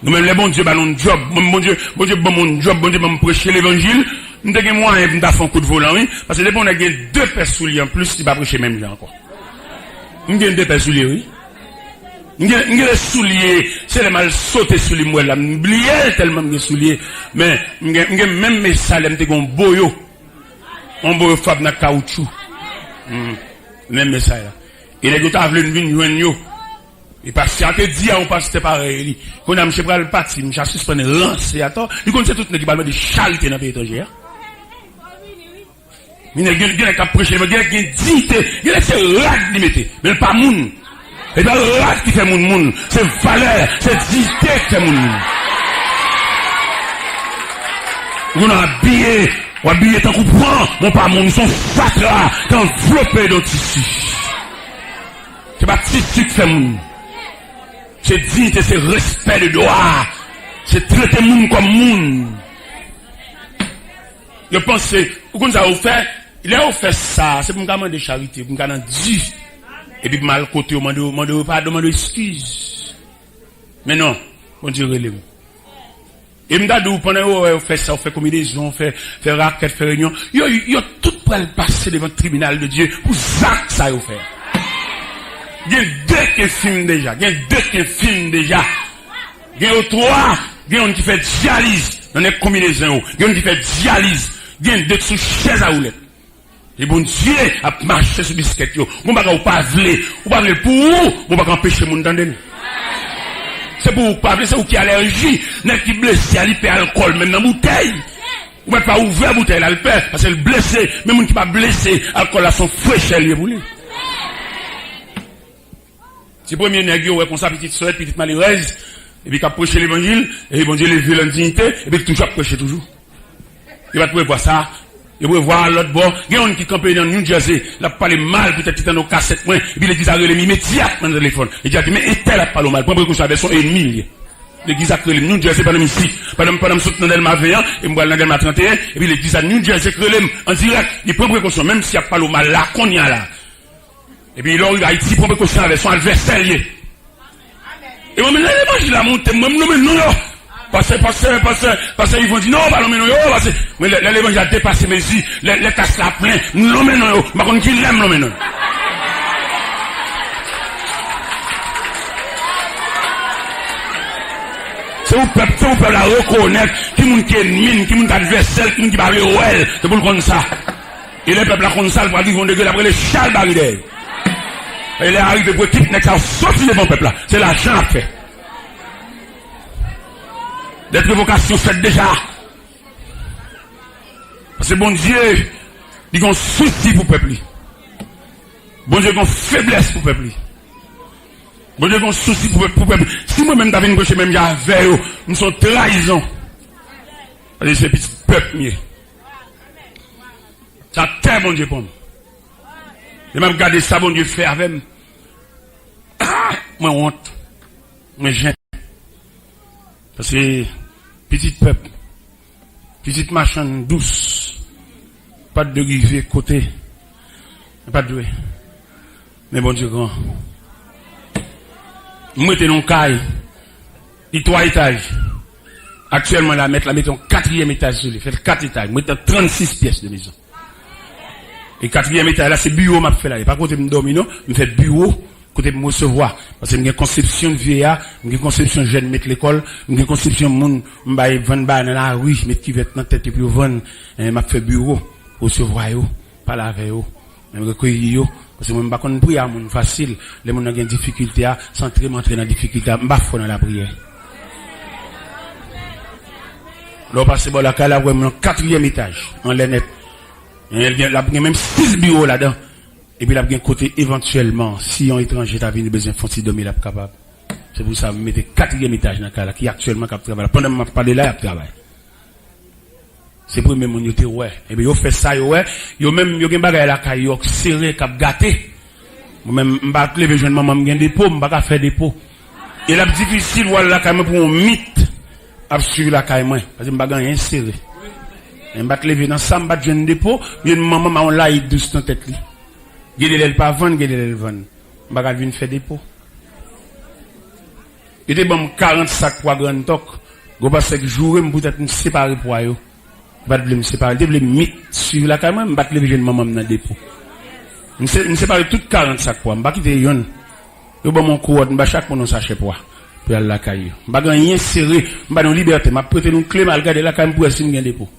Nous-mêmes, les bons Dieu, bon job, bon Dieu, bon mon job, bon Dieu, bon prêcher l'évangile. Nous avons moyen de faire un coup de volant, oui. Parce que les bons, on a gagné 2 paires souliers en plus, qui va prêcher même là encore. Nous avons 2 paires souliers, oui. Nous avons des souliers, c'est les mal sauter sur les moelles là. Nous oublions tellement de souliers. Mais, nous avons même mes salles, nous avons un boyo. Un boyo fab na caoutchouc. Même mes salles là. Et les gars, ils veulent venir, et parce que c'était dit on passe c'était pareil qu'on a monsieur pral parti monsieur suspendre lancer attends il connaît tout nèg balme de charité dans pays étranger il y a quelqu'un qui a prêché il y a quelqu'un dignité il est rat qui mettait mais pas moun et pas rat qui fait moun c'est valeur c'est dignité qui fait moun on a habillé tant qu'on prend mon pas moun son fatra enveloppé dans tissu c'est pas tissu qui fait moun. C'est dignité, c'est respect de droit. C'est traiter moun comme moun. Je pense que, pourquoi ça a offert, il a offert ça, c'est pour me demander charité, pour me demander Dieu. Et puis mal côté, on demande pardon, on demande excuse. Mais non, bon Dieu relève. Et me dit, pendant que vous faites ça, vous faites combinaison, vous faites raquette, vous faites réunion, il y a tout pour aller passer devant le tribunal de Dieu pour ça que ça va faire. Il y a deux qui filment déjà. Il y a deux qui filment déjà. Il y a trois. Il y a un qui fait dialyse. On est combinaison. Il y a un qui fait dialyse. Il y a deux sous chaise à roulette. Et bon Dieu a marché sur biscuit. On va pas vler. On va vler pour où? On va empêcher mon d'entendre. C'est pour vous pas vler, c'est vous qui allergie. N'est qui blessé à l'hyper alcool, même dans la bouteille. Vous ne pouvez pas ouvrir la bouteille là, le père, parce que le blessé, même un qui pas blessé, alcool là, son fraîcheur lié pour lui. Si premier nègre, ouais, comme ça, petite soeur, petite malheureuse, et puis, qui a prêché l'évangile, et bon Dieu, les vieux l'indignité, et puis, toujours prêcher toujours. Il va pouvoir voir ça, il va voir l'autre bord, il y a un qui campait dans New Jersey, il a parlé mal, peut-être, dans nos cassettes, et puis, l'église a relé immédiatement dans le téléphone. Il a dit, mais, et tel a parlé mal, pour précaution avec son ennemi, l'église a relé New Jersey, pendant ici, pendant soutenant Delma 21, et moi, dans Delma 31, et puis, l'église a New Jersey relé en direct, il prend précaution, même s'il a parlé mal, là, qu'on y a là. Et puis, il a Haïti, prend précaution avec son adversaire, et moi, l'évangile a monté, moi, non, parce qu'ils vont dire, non, pas non, parce que l'évangile a dépassé, mais ici, les casses la plein, non, par contre, qui l'aime, non. C'est vous peuple la reconnaître, qui moun qui est mine, qui moun adversaire, qui moun qui parle ouais, c'est pour le comme ça. Et les peuples la comme ça, ils vont dégueuler après les chals baridères. Et les arrivés pour quitter, ça sorti devant le peuple là. C'est l'argent à faire. Des provocations faites déjà. Parce que bon Dieu, il a un souci pour le peuple. Bon Dieu, il a une faiblesse pour le peuple. Bon Dieu, il a un souci pour le peuple. Si moi-même, David, je même j'avais, nous sommes trahison. C'est un petit peuple mieux. Ça très bon Dieu pour moi. Et même regarder ça, bon Dieu fait avec moi. Moi, honte. Moi, j'aime. Parce que, petit peuple, petite machin douce, pas de rivière côté, pas de. Mais bon Dieu grand. Moi, j'étais dans le caille, il 3 étages. Actuellement, la mettons 4e étage sur lui, fait 4 étages. Moi, j'étais 36 pièces de maison. Et 4e étage, là, c'est bureau, m'a fait là. Pas côté me dormir, non, me fait bureau, côté me recevoir. Parce que j'ai une conception de vieillard, j'ai une conception de jeune mettre l'école, j'ai une conception de monde, m'baye vendre dans la rue, mettre qui va être dans tête et puis vendre, m'a fait bureau, recevoir yo, parler avec yo, même recueillir yo. Parce que moi, m'ba konn prière, moun facile. Les moun qui ont des difficultés, sans entrer dans la difficulté, m'ba fò dans la prière. Là, passez bon la cala, ouais, mon 4e étage, en l'air il y a même 6 bureaux là-dedans. Et puis, il y a bien côté éventuellement, si un étranger t'a venu besoin de faire si dormir, il est capable. C'est pour ça que vous mettez 4e étage dans le qui actuellement travaille. Pendant que je parle là, il travaille. C'est pour même mon ouais. Et puis, vous faites ça, ouais. Vous même, vous avez un bagage là, vous avez serré, vous avez gâté. Moi-même, je ne vais pas lever jeune maman, je des pots, je ne vais pas faire des pots. Et là, difficile, voilà, quand même, pour un mythe, à suivre la caille, parce que je ne vais pas rien serré. Je ne vais pas lever dans ça, je vais jeune dépôt, je vais maman, on l'a eu douce dans tête. Gade l'elle pas vendre, gade l'elle vendre. Je vais venir faire des pots. Il était bon 40 sacs pour grand toc. Go pas 5 jours, je vais peut-être me séparer pour eux. Je vais me séparer. Je vais me mettre sur la caméra, je vais lever jeune maman dans le dépôt. Je vais séparer toutes 40 sacs pour moi. Je vais quitter yon. Je vais mon courant, je vais chaque monde sachet pour aller à la caille. Je vais rien serré, je vais dans liberté. Je vais prêter une clé, je vais regarder la caille pour essayer de gagner des pots.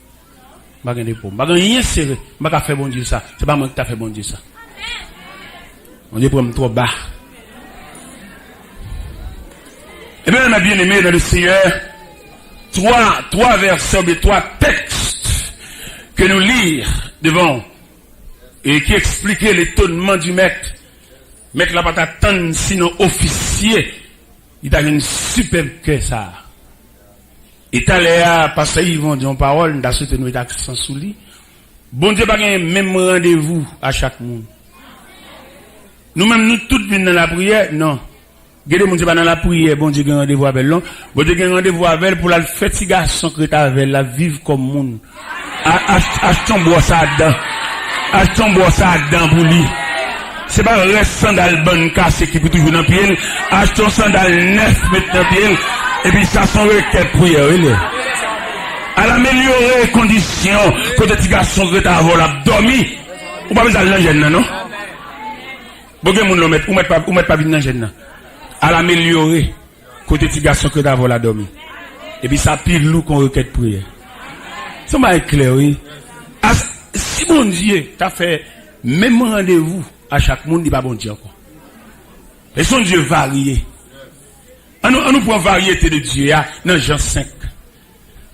Je vais rien serré, je vais faire bon Dieu ça. C'est pas moi qui t'a fait bon Dieu ça. On dit pour me trop bas. Eh bien, ma bien-aimée dans le Seigneur, trois versets, 3 textes que nous lisons devant et qui expliquaient l'étonnement du maître. Maître n'a pas attendre sinon officier. Il a une superbe que ça. Et t'as l'air, parce qu'ils vont dire une parole, dans ce que nous accent sous lui. Bon Dieu, pas un même rendez-vous à chaque monde. Nous-mêmes, nous tous venons dans la prière, non. Gade mon Dieu pas dans la prière, bon Dieu a rendez-vous avec l'homme. Bon Dieu a rendez-vous avec elle pour la faire petit garçon que t'as avec la vivre comme monde. Achetons bois ça dedans. Achetons bois ça dedans pour lui. C'est pas un reste sandal bonne casse qui peut toujours dans pied. Achetons sandal neuf mettre dans pied. Et puis ça sont requêtes prière, à l'améliorer les conditions que les petits garçons qui ont dormi. Ou pas besoin de l'engin, non? Bon, vous mettez pas bien l'engin. À l'améliorer côté petits garçons que ont dormi. Et puis ça pile loup qu'on requête prière. Ça m'a éclairé, oui. Si bon Dieu t'a fait même rendez-vous à chaque monde, il n'est pas bon Dieu encore. Et son Dieu varié. On nous prend variété de Dieu dans Jean 5.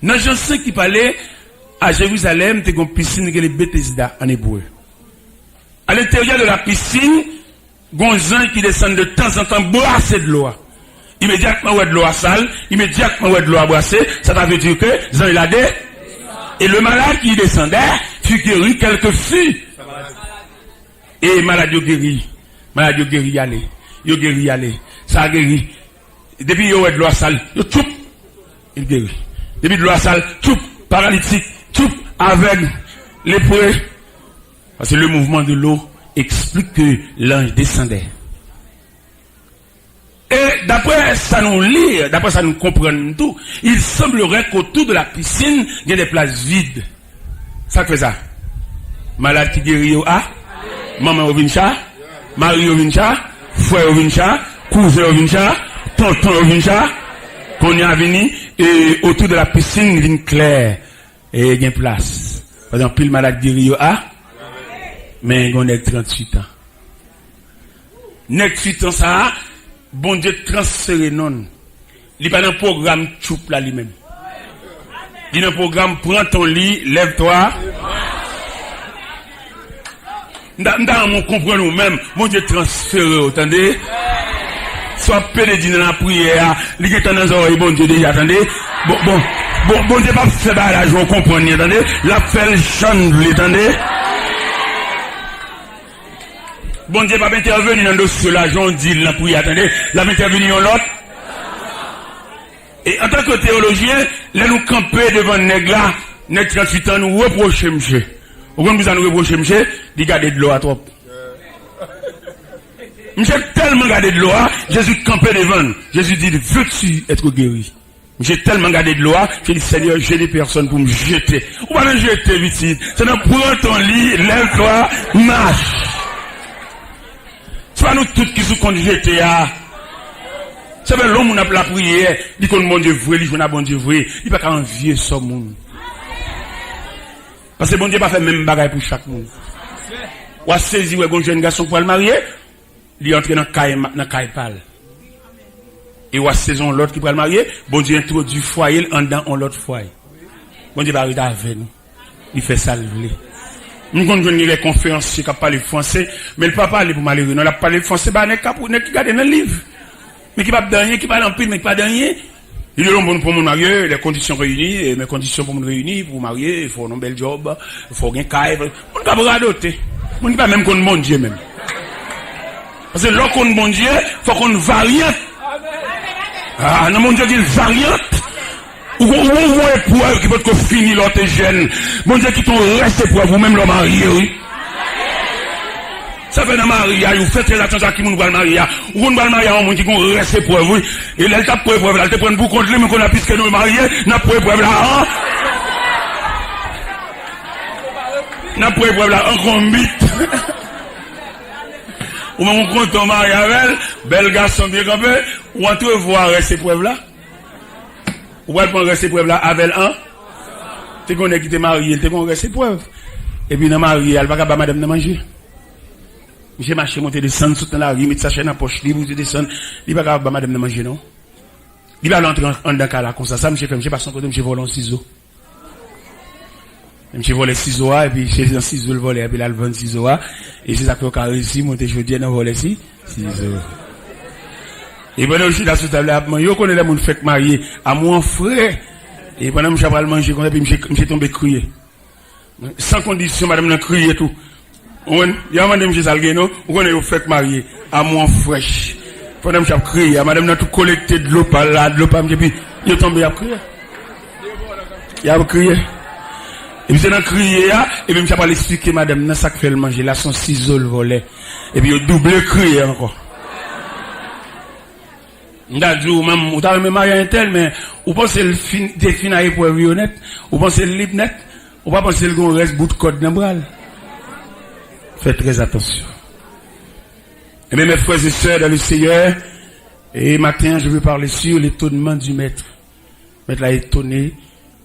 Dans Jean 5 qui parlait à Jérusalem, il y a une piscine qui est Bethesda en hébreu. À l'intérieur de la piscine, il y a des gens qui descendent de temps en temps brasser de l'eau. Immédiatement, il y a de l'eau sale, immédiatement, il y a de l'eau brassée. Ça veut dire que Jean il a des. Et le malade qui descendait fut guéri quelques filles. Et malade guéri. Malade guéri aller. Il guéri aller. Ça a guéri. Depuis il y a de l'eau sale, il guérit. Depuis de l'eau sale, paralytique, aveugle, lépreux. Parce que le mouvement de l'eau explique que l'ange descendait. Et d'après ça nous lit, d'après ça nous comprend tout, il semblerait qu'autour de la piscine, il y a des places vides. Ça fait ça. Malade qui guérit au A, maman au vincha, mari au vincha, frère au vincha, cousin au vincha, tonton au vincha, qu'on y a venu, et autour de la piscine, il y a une claire, et il y a une place. Par exemple, le malade guérit au A, mais il y a 38 ans. 38 ans ça, bon Dieu transféré non. Il n'y a pas un programme choup là lui-même. Il y a un programme, prends ton lit, lève-toi. Dans mon comprendre nous-mêmes, mon Dieu transféré, attendez. Soit pédé dans la prière, il est dans les oreilles, bon Dieu déjà, attendez. Bon Dieu pas faire la joie, comprenez, attendez. La fait chanter, attendez. Bon Dieu pas intervenir dans le dossier là, j'en dis la prière, attendez. La intervenir dans l'autre. Et en tant que théologien, là nous camper devant nèg là, nèg 38 ans nous reprocher monsieur. Ou quand vous nous reprocher monsieur, dit garder de l'eau à trop. Monsieur tellement gardé de l'eau, Jésus campé devant. Jésus dit veux-tu être guéri? J'ai tellement gardé de l'eau, j'ai dit Seigneur, j'ai des personnes pour me jeter. Ou pas me jeter vite. C'est non prends ton lit, lève-toi, marche. C'est pas nous tous qui sont conduits jeter à. C'est vrai, l'homme, on a la prière, dit qu'on bon Dieu vrai, il a bon Dieu vrai, il n'a pas qu'à envier ce monde. Parce que bon Dieu n'a pas fait même bagaille pour chaque monde. Ou a saisi, ou un jeune garçon pour le marier, il est entré dans le caille-pal. Et ou a saison l'autre qui pour le marier, bon Dieu introduit foyer en dedans l'autre foyer. Bon Dieu va arriver avec nous. Il fait ça le blé. Nous avons les conférenciers qui parlent français, mais le papa parle pour malheureux. Non, il a parlé français, bah, n'est-ce qui garde dans le livre. Mais qui parle dernier, qui parle en pile, mais qui parle dernier. Il est bon pour me marier, les conditions réunies, et mes conditions pour me réunir, pour marier, il faut un bel job, il faut un caille. On ne peut pas radoter. On ne peut pas même qu'on bon Dieu même. Parce que lorsqu'on bon Dieu, il faut qu'on variante. Ah, non, mon Dieu dit variante. Ou on voit épreuve qui peut te finir l'autre jeune. Bon Dieu qui t'ont resté pour vous-même le marié, oui. Ça fait dans le mariage, vous faites très attention à qui vous va le mariage. Ou vous va le mariage, on dit qu'on reste pour vous. Et là, t'as pour épreuve là, elle te prend pour contre lui, mais qu'on a puisque nous mariés, n'a pour épreuve là, hein. N'a pour épreuve là, en combite. Ou on compte ton mari avec elle, bel garçon bien campé, ou on te voir rester pour là. Ou elle prend rester preuve là avec un. Tu connais qui t'es marié, tu connais rester preuve. Et puis dans marié, elle va pas madame de manger. J'ai marché, monté descendre tout dans la rue, mettre sa chaîne dans la poche, libre, descendre. Il va pas madame de manger, non? Il va l'entrer en dans là comme ça. Ça, monsieur fait, monsieur passe son côté, monsieur vole un ciseau. Monsieur vole ciseaux, et puis c'est un ciseau le voler, et puis là, le vend ciseaux, et c'est ça qu'on a réussi, monter, je dis, dans voler ciseaux. Et pendant que je suis là sur la table, je connais les gens qui fait marier à mon frère. Et pendant que je vais manger, je suis tombé crier. Sans condition, madame n'a crié tout. Il y a madame qui s'algue, non? Vous connaissez, fait marier à mon frère. Pendant que je crié, madame n'a tout collecté de l'eau par là, de l'eau par là, et puis il est tombé à crier. Il a crié. Et puis c'est dans crier, et puis je vais l'expliquer, madame, n'a ça fait le manger, là, son ciseau le volet. Et puis il a doublé crier encore. M'dadou même ou t'a même marié un tel mais ou pensez le définir pour être honnête, ou pensez le libre net, ou pas penser le gon reste bout de code dans bral. Faites très attention. Et bien mes frères et sœurs dans le Seigneur, et matin je veux parler sur l'étonnement du maître. Maître l'a étonné,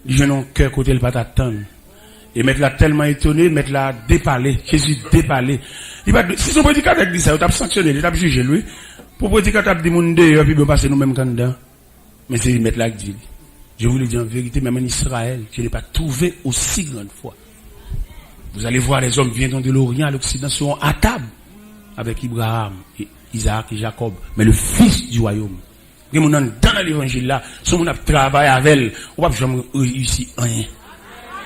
il jeune en cœur côté le pas t'attendre. Et maître l'a tellement étonné, maître l'a dépalé, Jésus dépalé. Il va si son prédicateur dit ça, il t'a sanctionné, il t'a jugé lui. Pour prédicateur des monde dehors puis passer nous même candidat. Mais c'est maître là qui dit. Je vous le dis en vérité, même en Israël, je n'ai pas trouvé aussi grande foi. Vous allez voir les hommes viennent de l'Orient à l'Occident seront à table avec Abraham, Isaac et Jacob, mais le fils du royaume. Et mon dans l'évangile là, si on a travaillé avec elle, on va jamais réussir rien.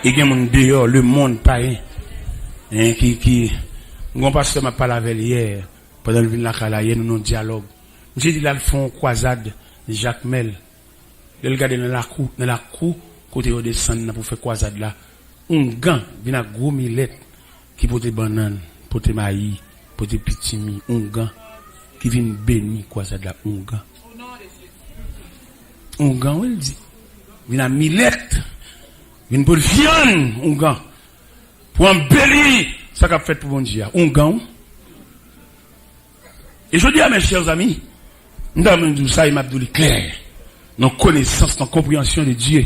Et il y a mon dehors, le monde païen, qui, mon pasteur m'a parlé avec hier, pendant le vin la calaye, nous avons dialogue. J'ai dit là, le fond croisade, Jacques Mel. Il regarde dans la cour, côté au descend pour faire croisade là. Un gant, il y a un gros millet, qui porte banane, porte maïs, porte pitimi, un gant, qui vient bénir croisade là, un gant. Un gant, il dit. Il y a un millet, il y a une bonne viande, un gant. Pour embellir, ça qu'a fait pour bon Dieu. Un gant. Et je dis à mes chers amis, nous avons dit ça, il m'a dit clair. Nos connaissances, nos compréhensions de Dieu.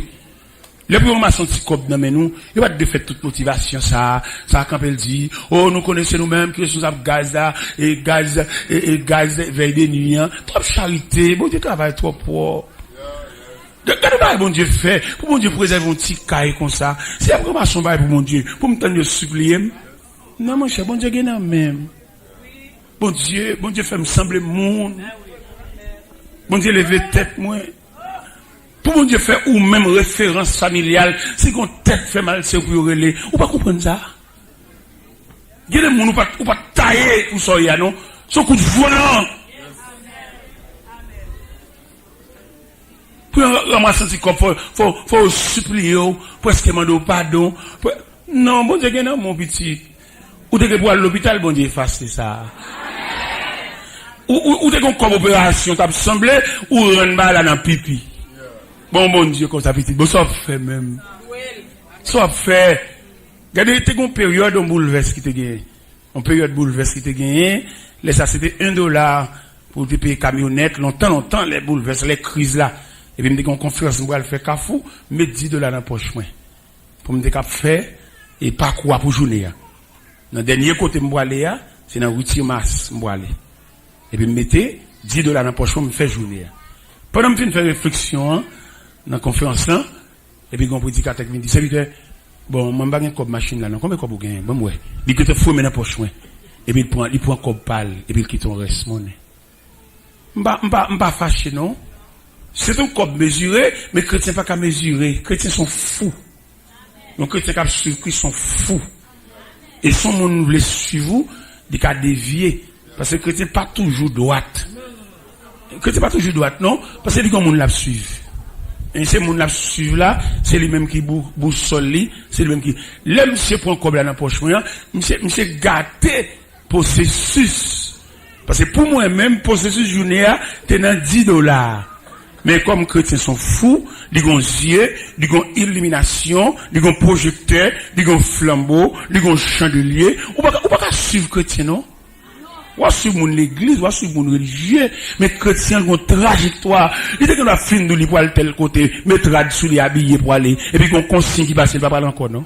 Le plus on m'a senti comme dans nous, il va te défaire toute motivation, ça, quand elle dit, oh, nous connaissons nous-mêmes, que nous avons gaz là, et gaz, veille des nuits, trop charité, bon Dieu travaille trop pour. Regardez bon Dieu fait, pour mon Dieu préserve un petit caille comme ça. C'est après ma chambre pour mon Dieu, pour me tendre supplier. Non, mon cher, bon Dieu, gagne même. Bon Dieu fait me sembler monde. Bon Dieu, lever tête, moi. Pour mon Dieu fait ou même référence familiale, si qu'on tête fait mal, c'est pour relayer. Ou pas comprendre ça? Il y a des gens ou pas tailler pour ça, non? Son coup de volant. Pour ramasser comme faut supplier, presque demander pardon. Non, bon Dieu, non, mon petit. Ou t'es pour aller à l'hôpital, bon Dieu, efface ça. Ou t'es comme opération, t'as semblé, ou rendre mal dans pipi. Bon Dieu, comme ça, petit. Bon, ça fait même. Ça fait. Regardez, t'es une période de bouleverse qui te gagne. Une période de bouleverse qui te gagne. Là, ça, c'était $1 pour te payer camionnette. Longtemps, les bouleverses, les crises là. Et puis, me dit qu'on conférence, on va le faire cafou, mettre $10 dans la poche, moi. Pour me dire qu'on fait, et pas quoi pour journée. Dans le dernier côté, m'boile, c'est dans routier masse, m'boile. Et puis, me mettez $10 dans la poche, pour me faire journée. Pendant que je fais réflexion, dans la conférence là, et puis, on prédicateur me dit, serviteur, bon, moi, je n'ai pas de machine là, non, combien de cob vous gagnez? Bon, ouais. Il dit que tu fous dans la poche, moi. Et puis, il prend un cob pâle, et puis, il quitte ton reste, monnaie. M'pas fâché, non? C'est un cob mesuré, mais les chrétiens pas qu'à mesurer. Les chrétiens sont fous. Les chrétiens qui suivent, ils sont fous. Et si on veut suivre vous, ils ont dévier. Parce que les chrétiens pas toujours droite. Les chrétiens pas toujours droite, non? Parce que les gens la suivent. Et ces gens la suivent là, c'est les mêmes qui boussole, c'est les mêmes qui. Là, monsieur prend cob là dans la poche, monsieur gâté processus. Parce que pour moi-même, processus journée, t'es dans $10. Mais comme les chrétiens sont fous, ils ont yeux, ils ont illumination, ils ont projecteur, ils ont flambeau, ils ont chandelier. Ou pas suivre les chrétiens, non? Ou pas suivre l'église, ou pas suivre mon religieux. Mais les chrétiens ont une trajectoire. Ils disent qu'on a fini de pour aller tel côté, mettre sous les habillés pour aller. Et puis qu'on consigne qui passe, il ne va pas parler encore, non?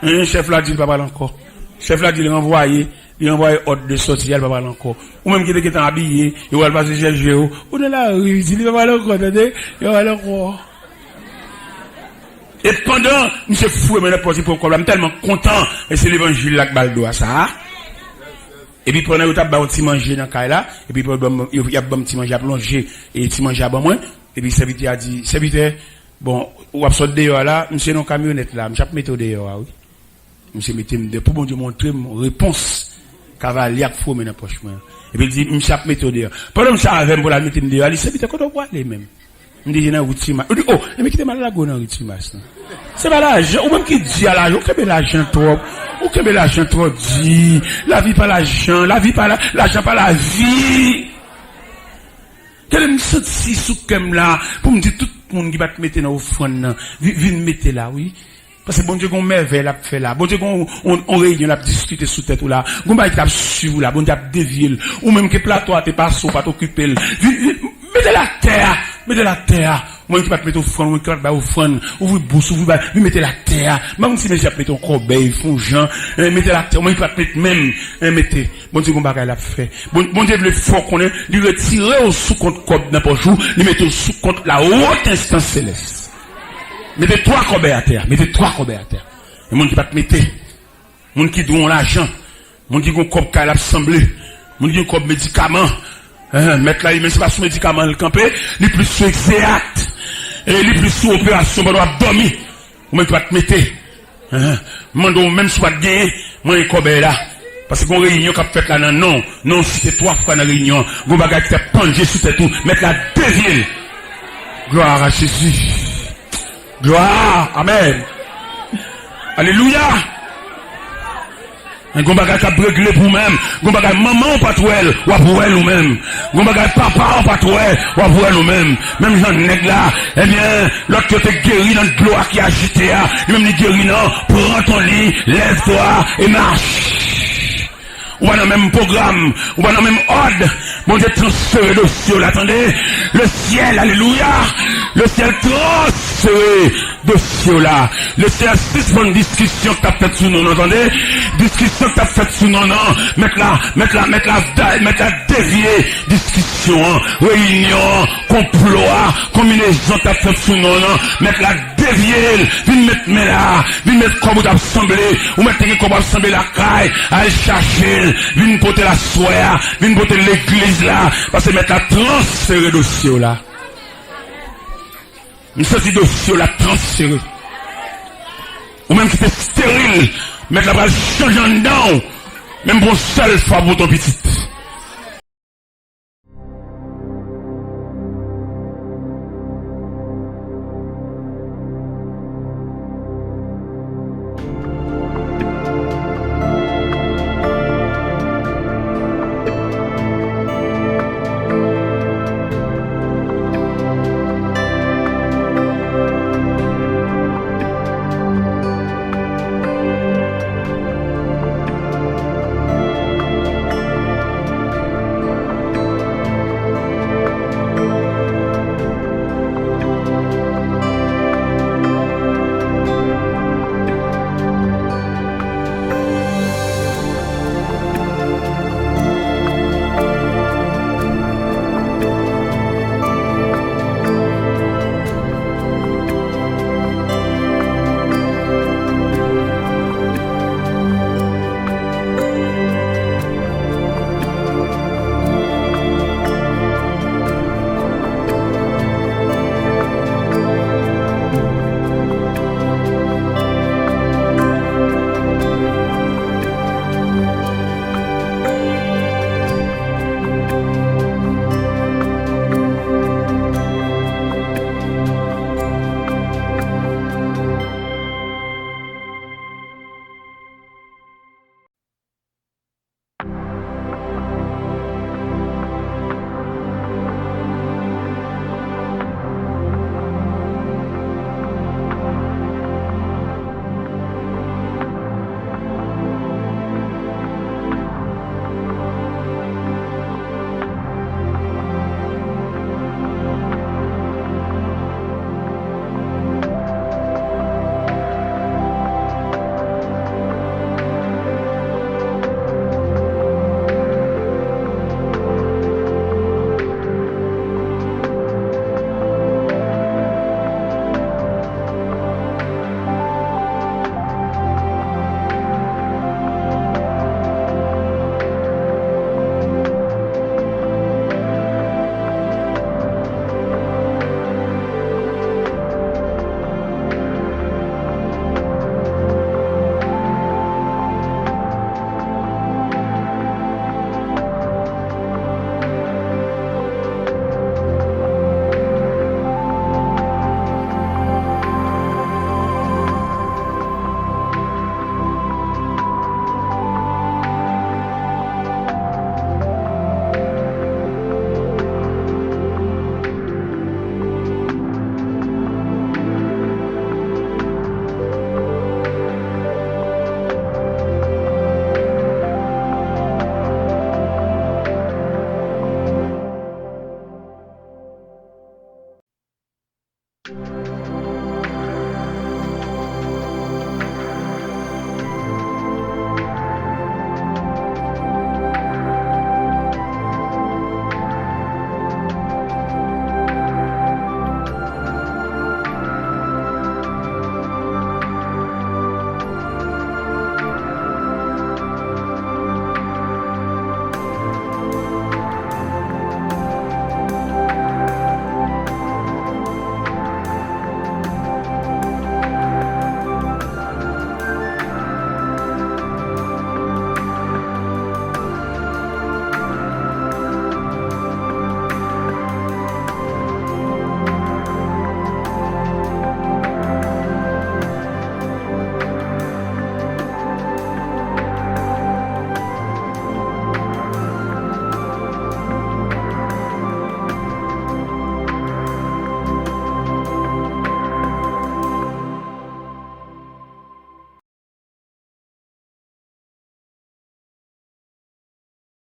Un chef là dit, il ne va pas parler encore. Chef là dit, il envoie hôte de sortie, elle va parler encore. Ou même qui est habillé, il va passer chercher, ou de la rue, il va parler encore, il va parler encore. Et pendant, monsieur fou, mais n'importe quoi, je suis tellement content, et c'est l'évangile là que baldo à ça. Et puis pendant, il y a un petit manger dans le cas là, et puis il y a un petit manger à plonger, et un petit manger à bon moins, et puis le serviteur a dit, serviteur, bon, ou absorbe dehors là, monsieur non camionnette là, monsieur mettre dehors, oui. Monsieur mettez pour bon Dieu montrer mon réponse. Cavalier fou mais dans poche moi. Et puis il dit monsieur mettre dehors. Pendant ça avec pour la mettre dehors, il dit quand on voit les même. Il dit dans route il dit oh, mais qui te mal la go dans route mas. C'est pas l'argent, ou même qui dit à l'argent, que l'argent trop. Ou que l'argent trop dit, la vie pas l'argent, la vie pas l'argent pas la vie. Quel me senti sous comme là, pour me dire tout le monde qui va te mettre dans l'offrande, viens mettre là, oui. Parce que bon Dieu, qu'on merveille l'a fait là. Bon Dieu, qu'on réunion l'a discuté sous tête ou là. Qu'on va être sur là. Bon Dieu, dévié. Ou même que plateau, t'es pas sauf, pas t'occuper. Mettez la terre. Mettez la terre. Moi, qui va te mettre au front, moi, qui va te mettre au front. Ouvre bouche, ouvre, mettez la terre. Même si mes mettre au corbeil, font Jean, mettez la terre. Moi, qui va te mettre même, mettez. Bon Dieu, qu'on va l'a fait. Bon Dieu, le fort qu'on est, lui retirer au sous compte code n'importe où, lui mettre au sous compte la haute instance céleste. Mettez 3 corbeilles à terre. Mettez 3 corbeilles à terre. Et monde qui va te mettre. Monde qui doit l'argent. Monde qui a un corps qu'à l'assemblée. Monde qui a un corps médicament. Mettre là, même si pas sous médicament le camper, les plus sous exact. Et les plus sous opération, on doit dormir. Ou même qui va te mettre. Mando même si pas gagner, moi un corbeille là. Parce qu'on réunion qu'a fait là, non. Non, si c'est 3 fois dans la réunion. Gon bagage qui t'a plongé sous tête tout. Mettre la deville. Gloire à Jésus. Gloire, amen. Alléluia. Un bon bagage à brûler pour même. Un bagage maman ou pas toi elle, ou pour elle ou même. Un bagage papa ou pas toi elle, ou pour elle ou même. Même Jean nègre là, eh bien, l'autre qui te guéri dans le gloire qui a agité, même les guéris non, prends ton lit, lève-toi et marche. Ou pas dans le même programme, ou pas dans le même ordre. Bon Dieu transféré le ciel, attendez, le ciel, alléluia, le ciel transféré de ciel là, le ciel 6 bonnes discussions que tu as faites sous nous, entendez, discussion que tu as faites sous nous, non, mettre la dévier, discussion, réunion, complot, combinaison que tu as faites sous nous, non, mettre la dévier, viens mettre là, viens mettre comme vous assemblé, ou mettre comme vous assemblé la caille, aller chercher, viens porter la soie, viens porter l'église là, parce que mettre la transférer dossier là. Une sortie dossier là transférer. Ou même qui était stérile, mettre la balle changeant dedans, même pour seule fois pour ton petit.